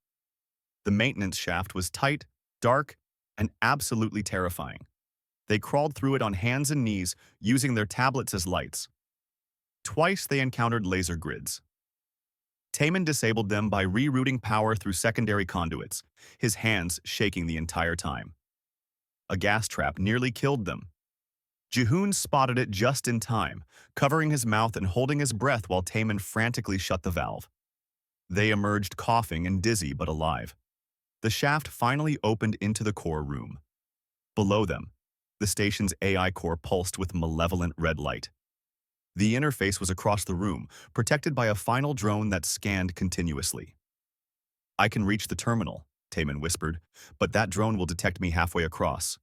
The maintenance shaft was tight, dark, and absolutely terrifying. They crawled through it on hands and knees, using their tablets as lights. Twice they encountered laser grids. Taemin disabled them by rerouting power through secondary conduits, his hands shaking the entire time. A gas trap nearly killed them. Ji-hoon spotted it just in time, covering his mouth and holding his breath while Taemin frantically shut the valve. They emerged coughing and dizzy but alive. The shaft finally opened into the core room. Below them, the station's AI core pulsed with malevolent red light. The interface was across the room, protected by a final drone that scanned continuously. "I can reach the terminal," Taemin whispered, "but that drone will detect me halfway across.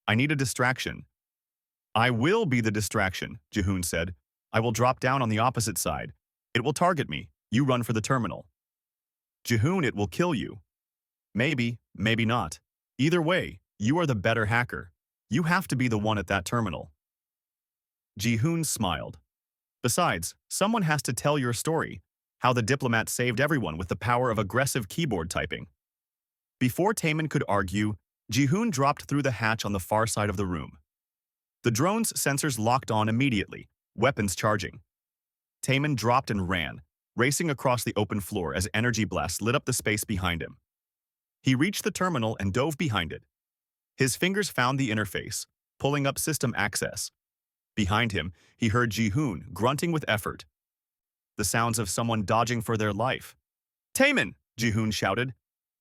I need a distraction." "I will be the distraction," Ji-hoon said. "I will drop down on the opposite side. It will target me. You run for the terminal." "Ji-hoon, it will kill you." "Maybe, maybe not. Either way, you are the better hacker. You have to be the one at that terminal." Ji-hoon smiled. "Besides, someone has to tell your story, how the diplomat saved everyone with the power of aggressive keyboard typing." Before Taemin could argue, Ji-hoon dropped through the hatch on the far side of the room. The drone's sensors locked on immediately, weapons charging. Taemin dropped and ran, racing across the open floor as energy blasts lit up the space behind him. He reached the terminal and dove behind it. His fingers found the interface, pulling up system access. Behind him, he heard Ji-hoon grunting with effort. The sounds of someone dodging for their life. "Taemin!" Ji-hoon shouted.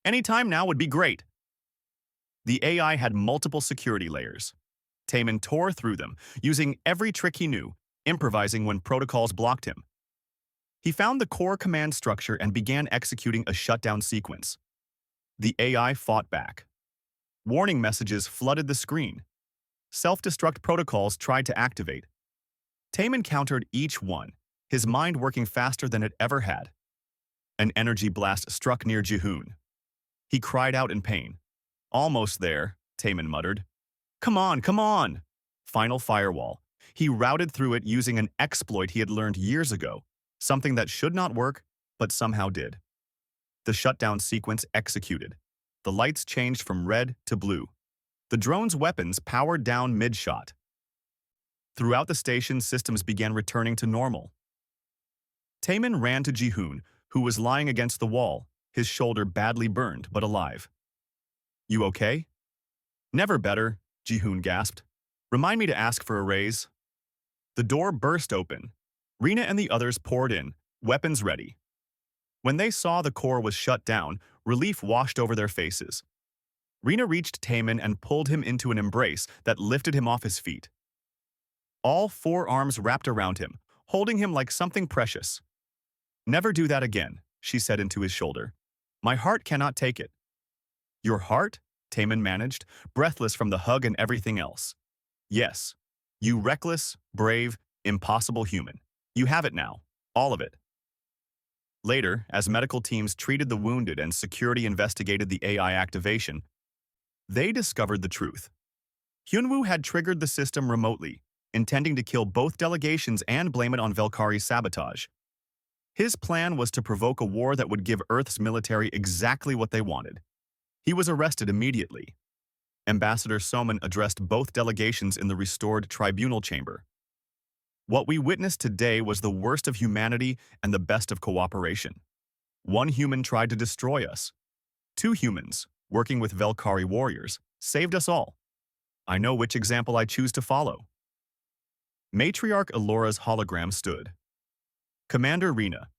"Any time now would be great." The AI had multiple security layers. Taemin tore through them, using every trick he knew, improvising when protocols blocked him. He found the core command structure and began executing a shutdown sequence. The AI fought back. Warning messages flooded the screen. Self-destruct protocols tried to activate. Taemin countered each one, his mind working faster than it ever had. An energy blast struck near Ji-hoon. He cried out in pain. "Almost there," Taemin muttered. Come on, come on!" Final firewall. He routed through it using an exploit he had learned years ago, something that should not work, but somehow did. The shutdown sequence executed. The lights changed from red to blue. The drone's weapons powered down mid-shot. Throughout the station, systems began returning to normal. Taemin ran to Ji-hoon, who was lying against the wall, his shoulder badly burned but alive. "You okay?" "Never better," Ji-hoon gasped. Remind me to ask for a raise. The door burst open. Rena and the others poured in, weapons ready. When they saw the core was shut down, relief washed over their faces. Rena reached Taman and pulled him into an embrace that lifted him off his feet. All four arms wrapped around him, holding him like something precious. "Never do that again," she said into his shoulder. "My heart cannot take it." "Your heart?" Taman managed, breathless from the hug and everything else. "Yes. You reckless, brave, impossible human. You have it now. All of it." Later, as medical teams treated the wounded and security investigated the AI activation, they discovered the truth. Hyunwoo had triggered the system remotely, intending to kill both delegations and blame it on Valkyrie's sabotage. His plan was to provoke a war that would give Earth's military exactly what they wanted. He was arrested immediately. Ambassador Soman addressed both delegations in the restored tribunal chamber. What we witnessed today was the worst of humanity and the best of cooperation. One human tried to destroy us. Two humans, working with Valkyrie warriors, saved us all. I know which example I choose to follow. Matriarch Elora's hologram stood. Commander Rena,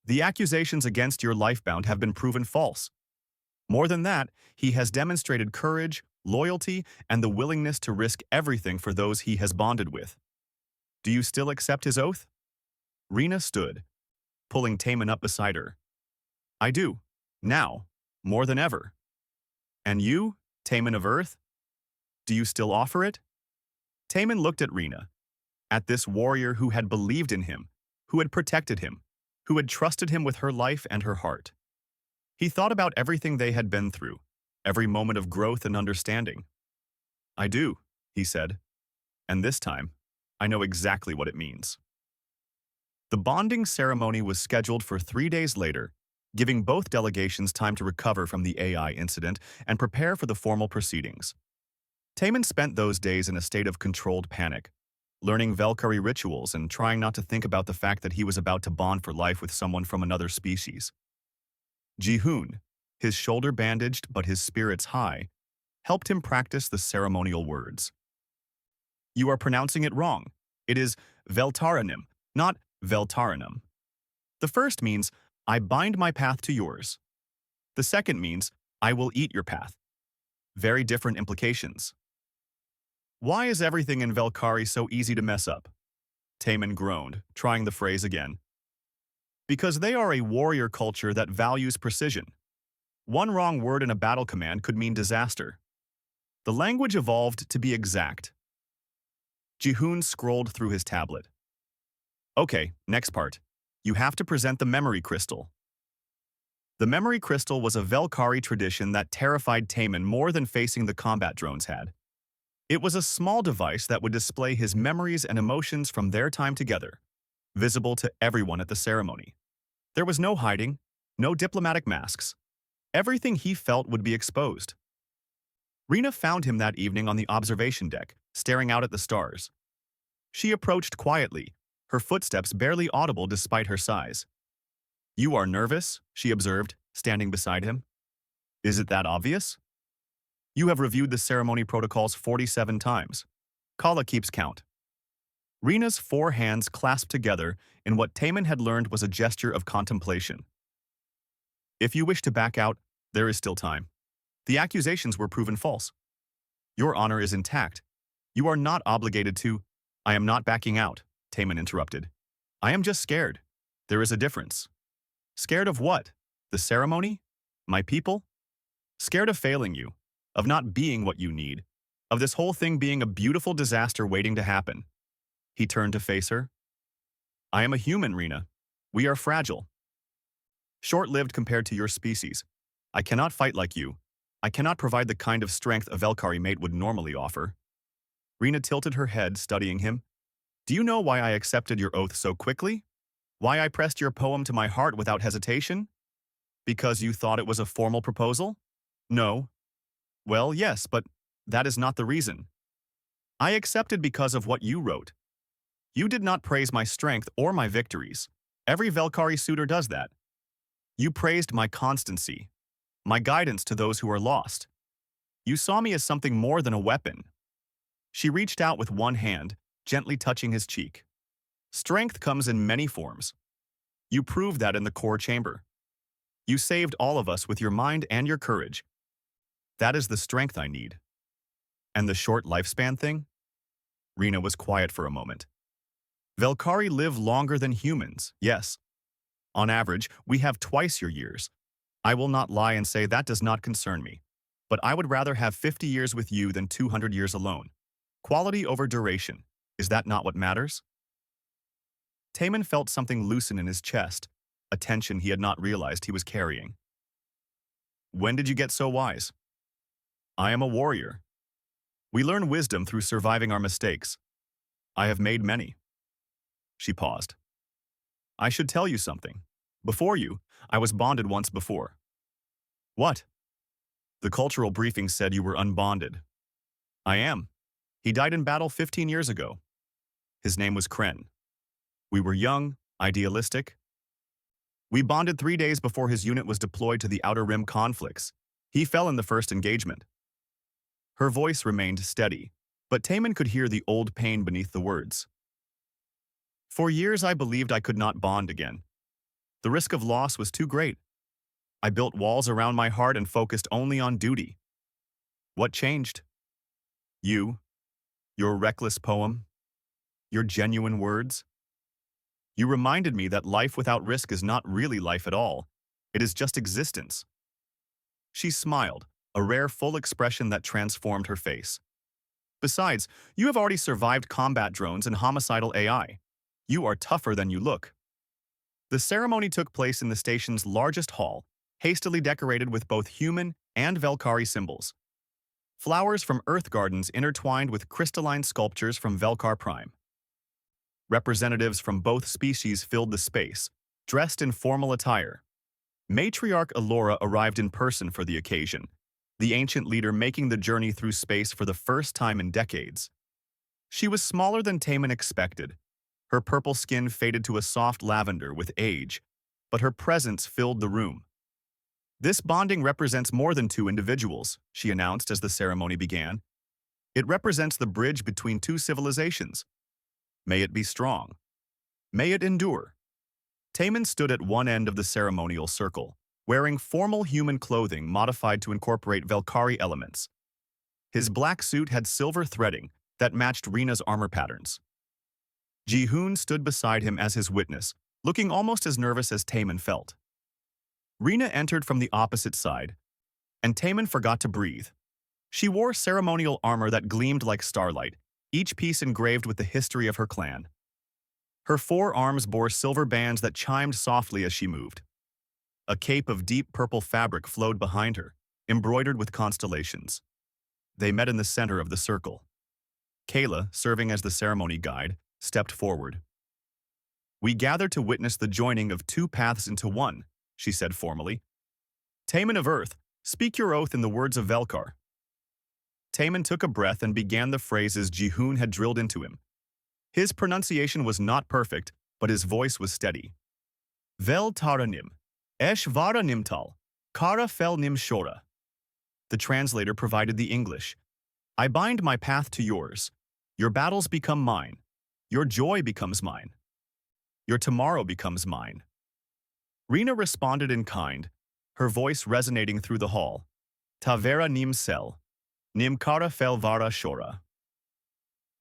the accusations against your lifebound have been proven false. More than that, he has demonstrated courage, loyalty, and the willingness to risk everything for those he has bonded with. Do you still accept his oath? Rena stood, pulling Taman up beside her. I do. Now, more than ever. And you, Taman of Earth? Do you still offer it? Taman looked at Rena, at this warrior who had believed in him, who had protected him, who had trusted him with her life and her heart. He thought about everything they had been through, every moment of growth and understanding. I do, he said. And this time, I know exactly what it means. The bonding ceremony was scheduled for 3 days later, giving both delegations time to recover from the AI incident and prepare for the formal proceedings. Taman spent those days in a state of controlled panic, learning Valkyrie rituals and trying not to think about the fact that he was about to bond for life with someone from another species. Ji-hoon, his shoulder bandaged but his spirits high, helped him practice the ceremonial words. You are pronouncing it wrong. It is Veltaranim, not Veltaranum. The first means, I bind my path to yours. The second means, I will eat your path. Very different implications. Why is everything in Valkyrie so easy to mess up? Taman groaned, trying the phrase again. Because they are a warrior culture that values precision. One wrong word in a battle command could mean disaster. The language evolved to be exact. Ji-hoon scrolled through his tablet. Okay, next part. You have to present the memory crystal. The memory crystal was a Valkyrie tradition that terrified Taman more than facing the combat drones had. It was a small device that would display his memories and emotions from their time together, visible to everyone at the ceremony. There was no hiding, no diplomatic masks. Everything he felt would be exposed. Rena found him that evening on the observation deck, staring out at the stars. She approached quietly, her footsteps barely audible despite her size. You are nervous, she observed, standing beside him. Is it that obvious? You have reviewed the ceremony protocols 47 times. Kala keeps count. Rena's 4 hands clasped together in what Taman had learned was a gesture of contemplation. If you wish to back out, there is still time. The accusations were proven false. Your honor is intact. You are not obligated to— I am not backing out, Taman interrupted. I am just scared. There is a difference. Scared of what? The ceremony? My people? Scared of failing you, of not being what you need, of this whole thing being a beautiful disaster waiting to happen. He turned to face her. I am a human, Rena. We are fragile. Short-lived compared to your species. I cannot fight like you. I cannot provide the kind of strength a Valkyrie mate would normally offer. Rena tilted her head, studying him. Do you know why I accepted your oath so quickly? Why I pressed your poem to my heart without hesitation? Because you thought it was a formal proposal? No. Well, yes, but that is not the reason. I accepted because of what you wrote. You did not praise my strength or my victories. Every Valkyrie suitor does that. You praised my constancy, my guidance to those who are lost. You saw me as something more than a weapon. She reached out with one hand, gently touching his cheek. Strength comes in many forms. You proved that in the core chamber. You saved all of us with your mind and your courage. That is the strength I need. And the short lifespan thing? Rena was quiet for a moment. Velkari live longer than humans, yes. On average, we have twice your years. I will not lie and say that does not concern me. But I would rather have 50 years with you than 200 years alone. Quality over duration. Is that not what matters? Taman felt something loosen in his chest, a tension he had not realized he was carrying. When did you get so wise? I am a warrior. We learn wisdom through surviving our mistakes. I have made many. She paused. I should tell you something. Before you, I was bonded once before. What? The cultural briefing said you were unbonded. I am. He died in battle 15 years ago. His name was Kren. We were young, idealistic. We bonded 3 days before his unit was deployed to the Outer Rim conflicts. He fell in the first engagement. Her voice remained steady, but Taman could hear the old pain beneath the words. For years I believed I could not bond again. The risk of loss was too great. I built walls around my heart and focused only on duty. What changed? You, your reckless poem, your genuine words. You reminded me that life without risk is not really life at all. It is just existence. She smiled, a rare full expression that transformed her face. Besides, you have already survived combat drones and homicidal AI. You are tougher than you look. The ceremony took place in the station's largest hall, hastily decorated with both human and Velkari symbols. Flowers from Earth Gardens intertwined with crystalline sculptures from Velkar Prime. Representatives from both species filled the space, dressed in formal attire. Matriarch Alora arrived in person for the occasion, the ancient leader making the journey through space for the first time in decades. She was smaller than Taman expected. Her purple skin faded to a soft lavender with age, but her presence filled the room. This bonding represents more than two individuals, she announced as the ceremony began. It represents the bridge between two civilizations. May it be strong. May it endure. Taman stood at one end of the ceremonial circle, wearing formal human clothing modified to incorporate Velkari elements. His black suit had silver threading that matched Rena's armor patterns. Ji-hoon stood beside him as his witness, looking almost as nervous as Taman felt. Rena entered from the opposite side, and Taman forgot to breathe. She wore ceremonial armor that gleamed like starlight, each piece engraved with the history of her clan. Her 4 arms bore silver bands that chimed softly as she moved. A cape of deep purple fabric flowed behind her, embroidered with constellations. They met in the center of the circle. Kayla, serving as the ceremony guide, stepped forward. We gather to witness the joining of 2 paths into one, she said formally. Taman of Earth, speak your oath in the words of Velkar. Taman took a breath and began the phrases Ji-hoon had drilled into him. His pronunciation was not perfect, but his voice was steady. Vel taranim, esh vara nimtal, kara fel nim shora. The translator provided the English. I bind my path to yours. Your battles become mine. Your joy becomes mine. Your tomorrow becomes mine. Rena responded in kind, her voice resonating through the hall. Tavera nim sel, nim kara fel vara shora.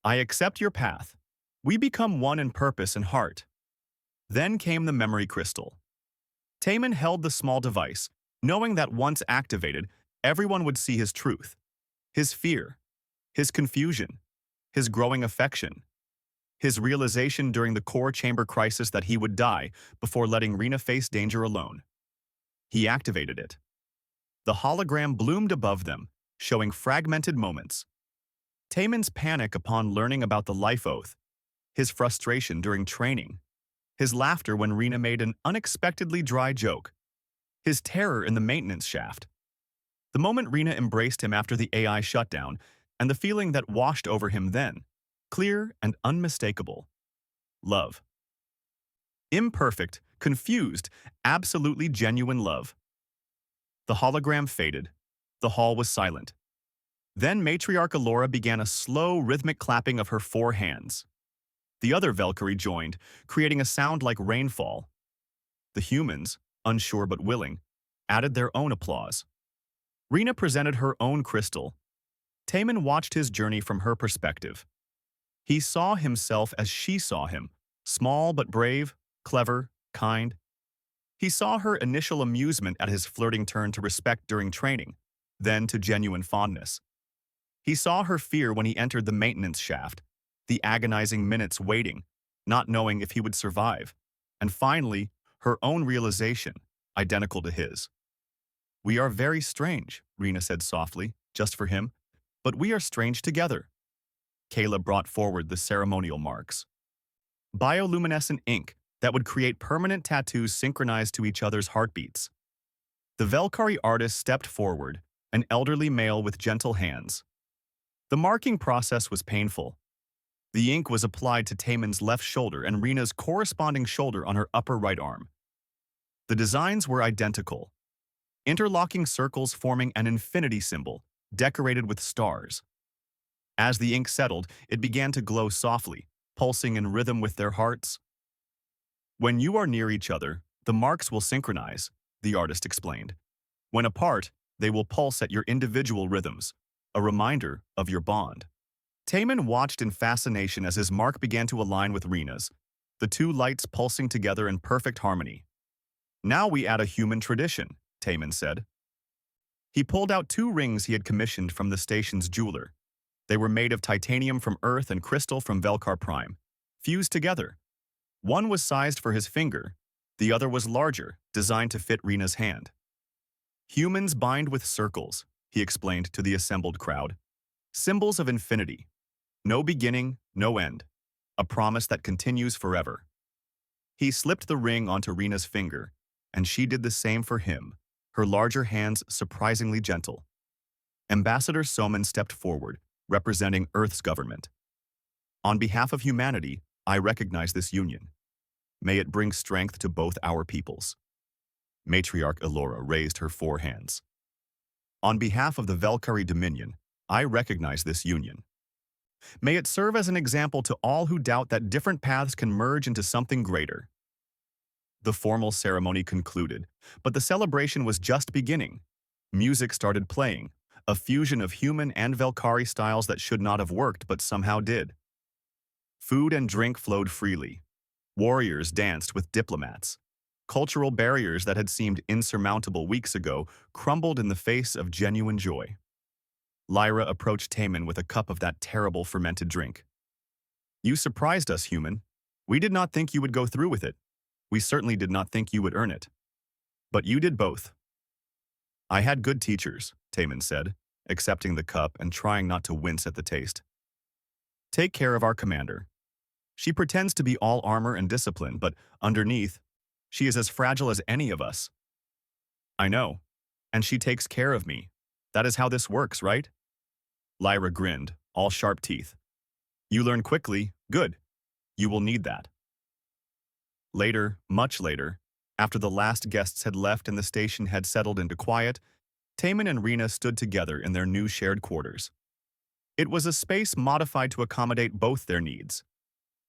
I accept your path. We become one in purpose and heart. Then came the memory crystal. Taman held the small device, knowing that once activated, everyone would see his truth, his fear, his confusion, his growing affection, his realization during the core chamber crisis that he would die before letting Rena face danger alone. He activated it. The hologram bloomed above them, showing fragmented moments. Taman's panic upon learning about the life oath, his frustration during training, his laughter when Rena made an unexpectedly dry joke, his terror in the maintenance shaft. The moment Rena embraced him after the AI shutdown, and the feeling that washed over him then, clear and unmistakable. Love. Imperfect, confused, absolutely genuine love. The hologram faded. The hall was silent. Then Matriarch Alora began a slow, rhythmic clapping of her four hands. The other Valkyrie joined, creating a sound like rainfall. The humans, unsure but willing, added their own applause. Rena presented her own crystal. Taman watched his journey from her perspective. He saw himself as she saw him, small but brave, clever, kind. He saw her initial amusement at his flirting turn to respect during training, then to genuine fondness. He saw her fear when he entered the maintenance shaft, the agonizing minutes waiting, not knowing if he would survive, and finally, her own realization, identical to his. "We are very strange," Rena said softly, just for him, "but we are strange together." Kayla brought forward the ceremonial marks. Bioluminescent ink that would create permanent tattoos synchronized to each other's heartbeats. The Valkyrie artist stepped forward, an elderly male with gentle hands. The marking process was painful. The ink was applied to Taman's left shoulder and Rena's corresponding shoulder on her upper right arm. The designs were identical, interlocking circles forming an infinity symbol, decorated with stars. As the ink settled, it began to glow softly, pulsing in rhythm with their hearts. "When you are near each other, the marks will synchronize," the artist explained. "When apart, they will pulse at your individual rhythms, a reminder of your bond." Taman watched in fascination as his mark began to align with Rena's, the two lights pulsing together in perfect harmony. "Now we add a human tradition," Taman said. He pulled out two rings he had commissioned from the station's jeweler. They were made of titanium from Earth and crystal from Velkar Prime, fused together. One was sized for his finger, the other was larger, designed to fit Rena's hand. "Humans bind with circles," he explained to the assembled crowd. "Symbols of infinity. No beginning, no end. A promise that continues forever." He slipped the ring onto Rena's finger, and she did the same for him, her larger hands surprisingly gentle. Ambassador Soman stepped forward, representing Earth's government. "On behalf of humanity, I recognize this union. May it bring strength to both our peoples." Matriarch Elora raised her four hands. "On behalf of the Valkyrie Dominion, I recognize this union. May it serve as an example to all who doubt that different paths can merge into something greater." The formal ceremony concluded, but the celebration was just beginning. Music started playing, a fusion of human and Valkyrie styles that should not have worked but somehow did. Food and drink flowed freely. Warriors danced with diplomats. Cultural barriers that had seemed insurmountable weeks ago crumbled in the face of genuine joy. Lyra approached Taman with a cup of that terrible fermented drink. "You surprised us, human. We did not think you would go through with it. We certainly did not think you would earn it. But you did both." "I had good teachers," Taman said, accepting the cup and trying not to wince at the taste. "Take care of our commander. She pretends to be all armor and discipline, but underneath, she is as fragile as any of us." "I know, and she takes care of me. That is how this works, right?" Lyra grinned, all sharp teeth. "You learn quickly. Good. You will need that." Later, much later, after the last guests had left and the station had settled into quiet, Taman and Rena stood together in their new shared quarters. It was a space modified to accommodate both their needs.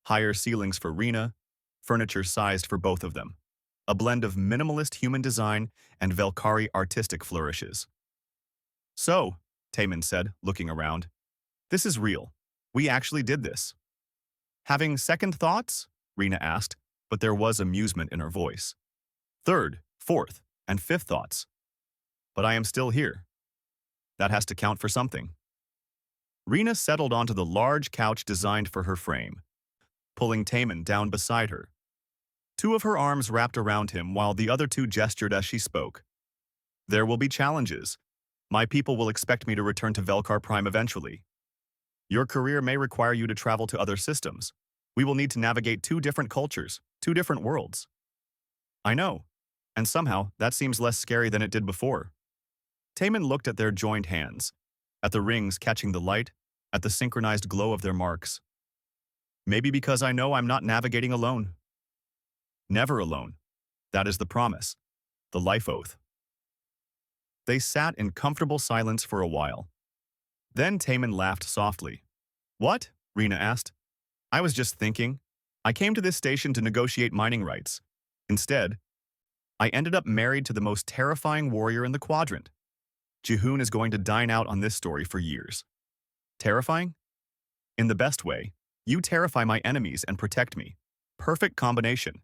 Higher ceilings for Rena, furniture sized for both of them. A blend of minimalist human design and Valkyrie artistic flourishes. "So," Taman said, looking around, "this is real. We actually did this." "Having second thoughts?" Rena asked, but there was amusement in her voice. "Third, fourth, and fifth thoughts. But I am still here. That has to count for something." Rena settled onto the large couch designed for her frame, pulling Taman down beside her. Two of her arms wrapped around him while the other two gestured as she spoke. "There will be challenges. My people will expect me to return to Velkar Prime eventually. Your career may require you to travel to other systems. We will need to navigate two different cultures, two different worlds." "I know, and somehow that seems less scary than it did before." Taman looked at their joined hands, at the rings catching the light, at the synchronized glow of their marks. "Maybe because I know I'm not navigating alone." "Never alone. That is the promise, the life oath." They sat in comfortable silence for a while. Then Taman laughed softly. What? Rena asked. I was just thinking. I came to this station to negotiate mining rights. Instead, I ended up married to the most terrifying warrior in the quadrant. Jihoon is going to dine out on this story for years. Terrifying? In the best way. You terrify my enemies and protect me. Perfect combination.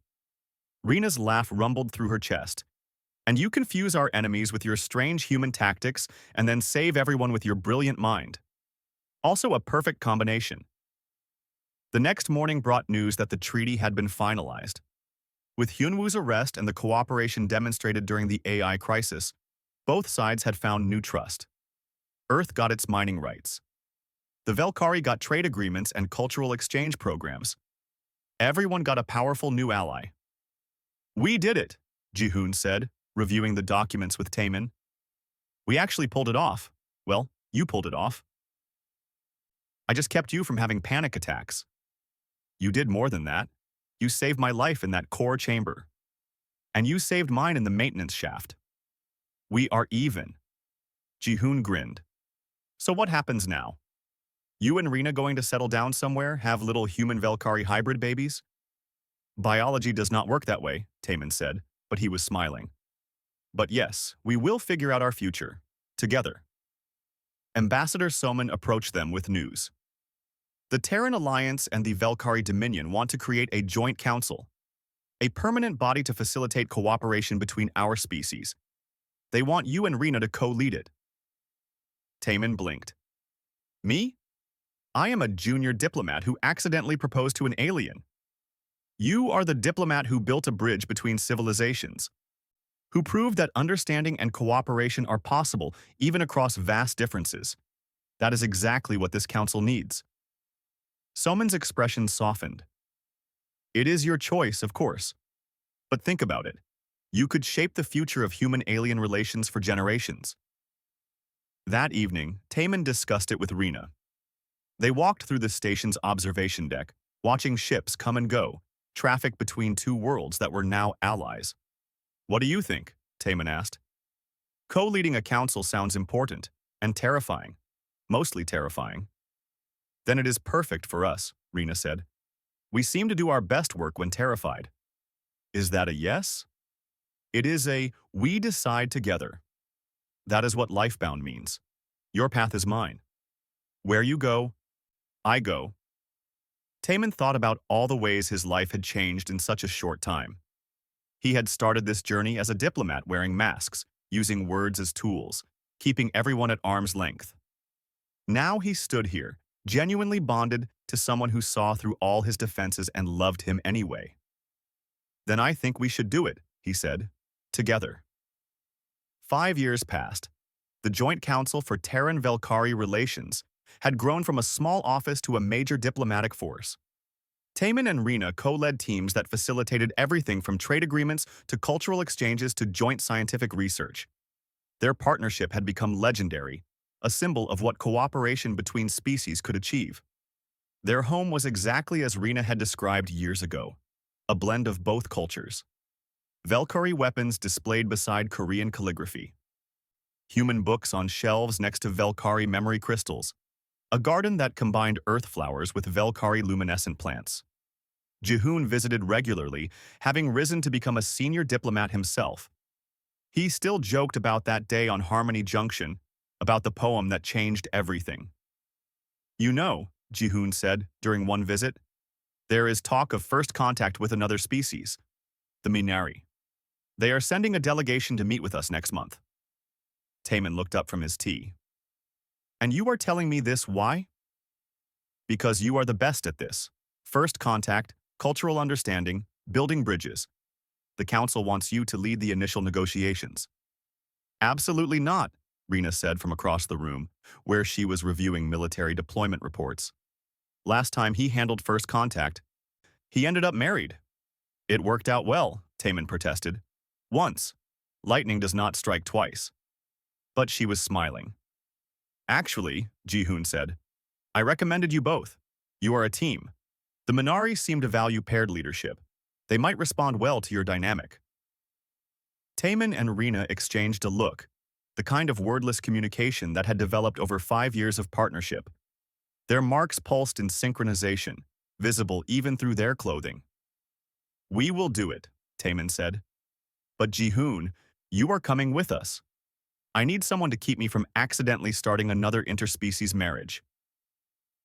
Rena's laugh rumbled through her chest. And you confuse our enemies with your strange human tactics and then save everyone with your brilliant mind. Also a perfect combination. The next morning brought news that the treaty had been finalized. With Hyunwoo's arrest and the cooperation demonstrated during the AI crisis, both sides had found new trust. Earth got its mining rights. The Velkari got trade agreements and cultural exchange programs. Everyone got a powerful new ally. We did it, Jihoon said, reviewing the documents with Taman. We actually pulled it off. Well, you pulled it off. I just kept you from having panic attacks. You did more than that. You saved my life in that core chamber. And you saved mine in the maintenance shaft. We are even. Jihoon grinned. So what happens now? You and Rena going to settle down somewhere, have little human Velkari hybrid babies? Biology does not work that way, Taman said, but he was smiling. But yes, we will figure out our future. Together. Ambassador Soman approached them with news. The Terran Alliance and the Velkari Dominion want to create a joint council, a permanent body to facilitate cooperation between our species. They want you and Rena to co-lead it. Taman blinked. Me? I am a junior diplomat who accidentally proposed to an alien. You are the diplomat who built a bridge between civilizations, who proved that understanding and cooperation are possible even across vast differences. That is exactly what this council needs. Soman's expression softened. It is your choice, of course. But think about it. You could shape the future of human-alien relations for generations. That evening, Taman discussed it with Rena. They walked through the station's observation deck, watching ships come and go, traffic between two worlds that were now allies. What do you think? Taman asked. Co-leading a council sounds important and terrifying, mostly terrifying. Then it is perfect for us, Rena said. We seem to do our best work when terrified. Is that a yes? It is a we decide together. That is what lifebound means. Your path is mine. Where you go, I go. Taman thought about all the ways his life had changed in such a short time. He had started this journey as a diplomat wearing masks, using words as tools, keeping everyone at arm's length. Now he stood here, genuinely bonded to someone who saw through all his defenses and loved him anyway. Then I think we should do it, he said, together. 5 years passed. The Joint Council for Terran-Velkari Relations had grown from a small office to a major diplomatic force. Taman and Rena co-led teams that facilitated everything from trade agreements to cultural exchanges to joint scientific research. Their partnership had become legendary, a symbol of what cooperation between species could achieve. Their home was exactly as Rena had described years ago, a blend of both cultures. Velkari weapons displayed beside Korean calligraphy. Human books on shelves next to Velkari memory crystals. A garden that combined earth flowers with Velkari luminescent plants. Jihoon visited regularly, having risen to become a senior diplomat himself. He still joked about that day on Harmony Junction, about the poem that changed everything. You know, Jihoon said during one visit, there is talk of first contact with another species, the Minari. They are sending a delegation to meet with us next month. Taman looked up from his tea. And you are telling me this why? Because you are the best at this. First contact, cultural understanding, building bridges. The council wants you to lead the initial negotiations. Absolutely not, Rena said from across the room, where she was reviewing military deployment reports. Last time he handled first contact, he ended up married. It worked out well, Taman protested. Once. Lightning does not strike twice. But she was smiling. Actually, Jihoon said, I recommended you both. You are a team. The Minari seem to value paired leadership. They might respond well to your dynamic. Taman and Rena exchanged a look, the kind of wordless communication that had developed over 5 years of partnership. Their marks pulsed in synchronization, visible even through their clothing. "We will do it," Taemin said. "But Ji-hoon, you are coming with us. I need someone to keep me from accidentally starting another interspecies marriage."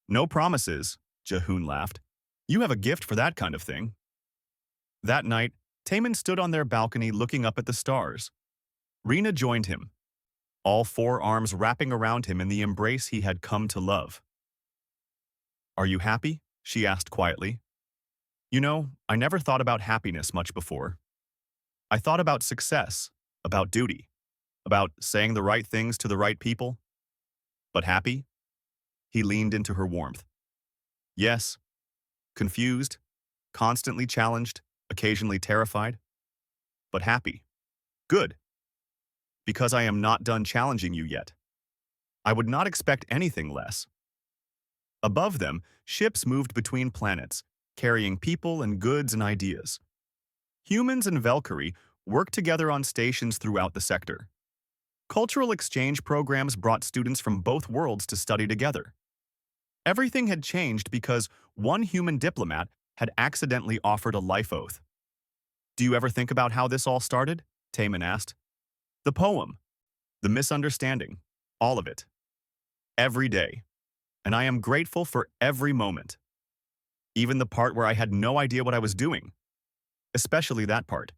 "No promises," Ji-hoon laughed. "You have a gift for that kind of thing." That night, Taemin stood on their balcony looking up at the stars. Rena joined him, all four arms wrapping around him in the embrace he had come to love. "Are you happy?" she asked quietly. "You know, I never thought about happiness much before. I thought about success, about duty, about saying the right things to the right people. But happy?" He leaned into her warmth. "Yes, confused, constantly challenged, occasionally terrified. But happy. Good. Because I am not done challenging you yet. I would not expect anything less." Above them, ships moved between planets, carrying people and goods and ideas. Humans and Valkyrie worked together on stations throughout the sector. Cultural exchange programs brought students from both worlds to study together. Everything had changed because one human diplomat had accidentally offered a life oath. "Do you ever think about how this all started?" Taemin asked. "The poem, the misunderstanding, all of it. Every day. And I am grateful for every moment. Even the part where I had no idea what I was doing. Especially that part.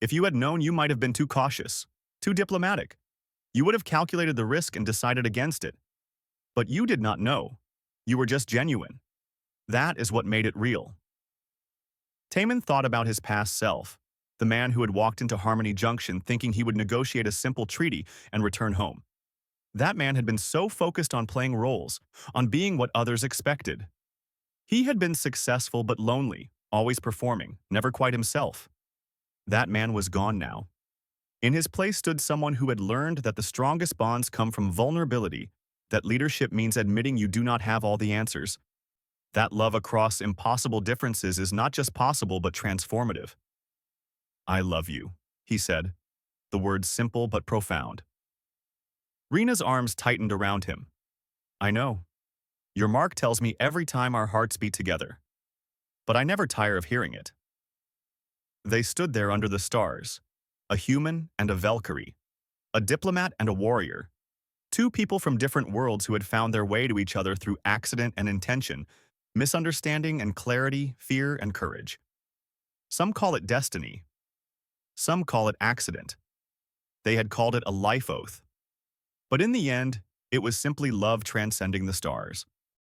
If you had known, you might have been too cautious, too diplomatic. You would have calculated the risk and decided against it. But you did not know. You were just genuine. That is what made it real." Taemin thought about his past self, the man who had walked into Harmony Junction thinking he would negotiate a simple treaty and return home. That man had been so focused on playing roles, on being what others expected. He had been successful but lonely, always performing, never quite himself. That man was gone now. In his place stood someone who had learned that the strongest bonds come from vulnerability, that leadership means admitting you do not have all the answers, that love across impossible differences is not just possible but transformative. "I love you," he said, the words simple but profound. Rena's arms tightened around him. "I know. Your mark tells me every time our hearts beat together. But I never tire of hearing it." They stood there under the stars, a human and a Valkyrie, a diplomat and a warrior, two people from different worlds who had found their way to each other through accident and intention, misunderstanding and clarity, fear and courage. Some call it destiny. Some call it accident. They had called it a life oath. But in the end, it was simply love transcending the stars.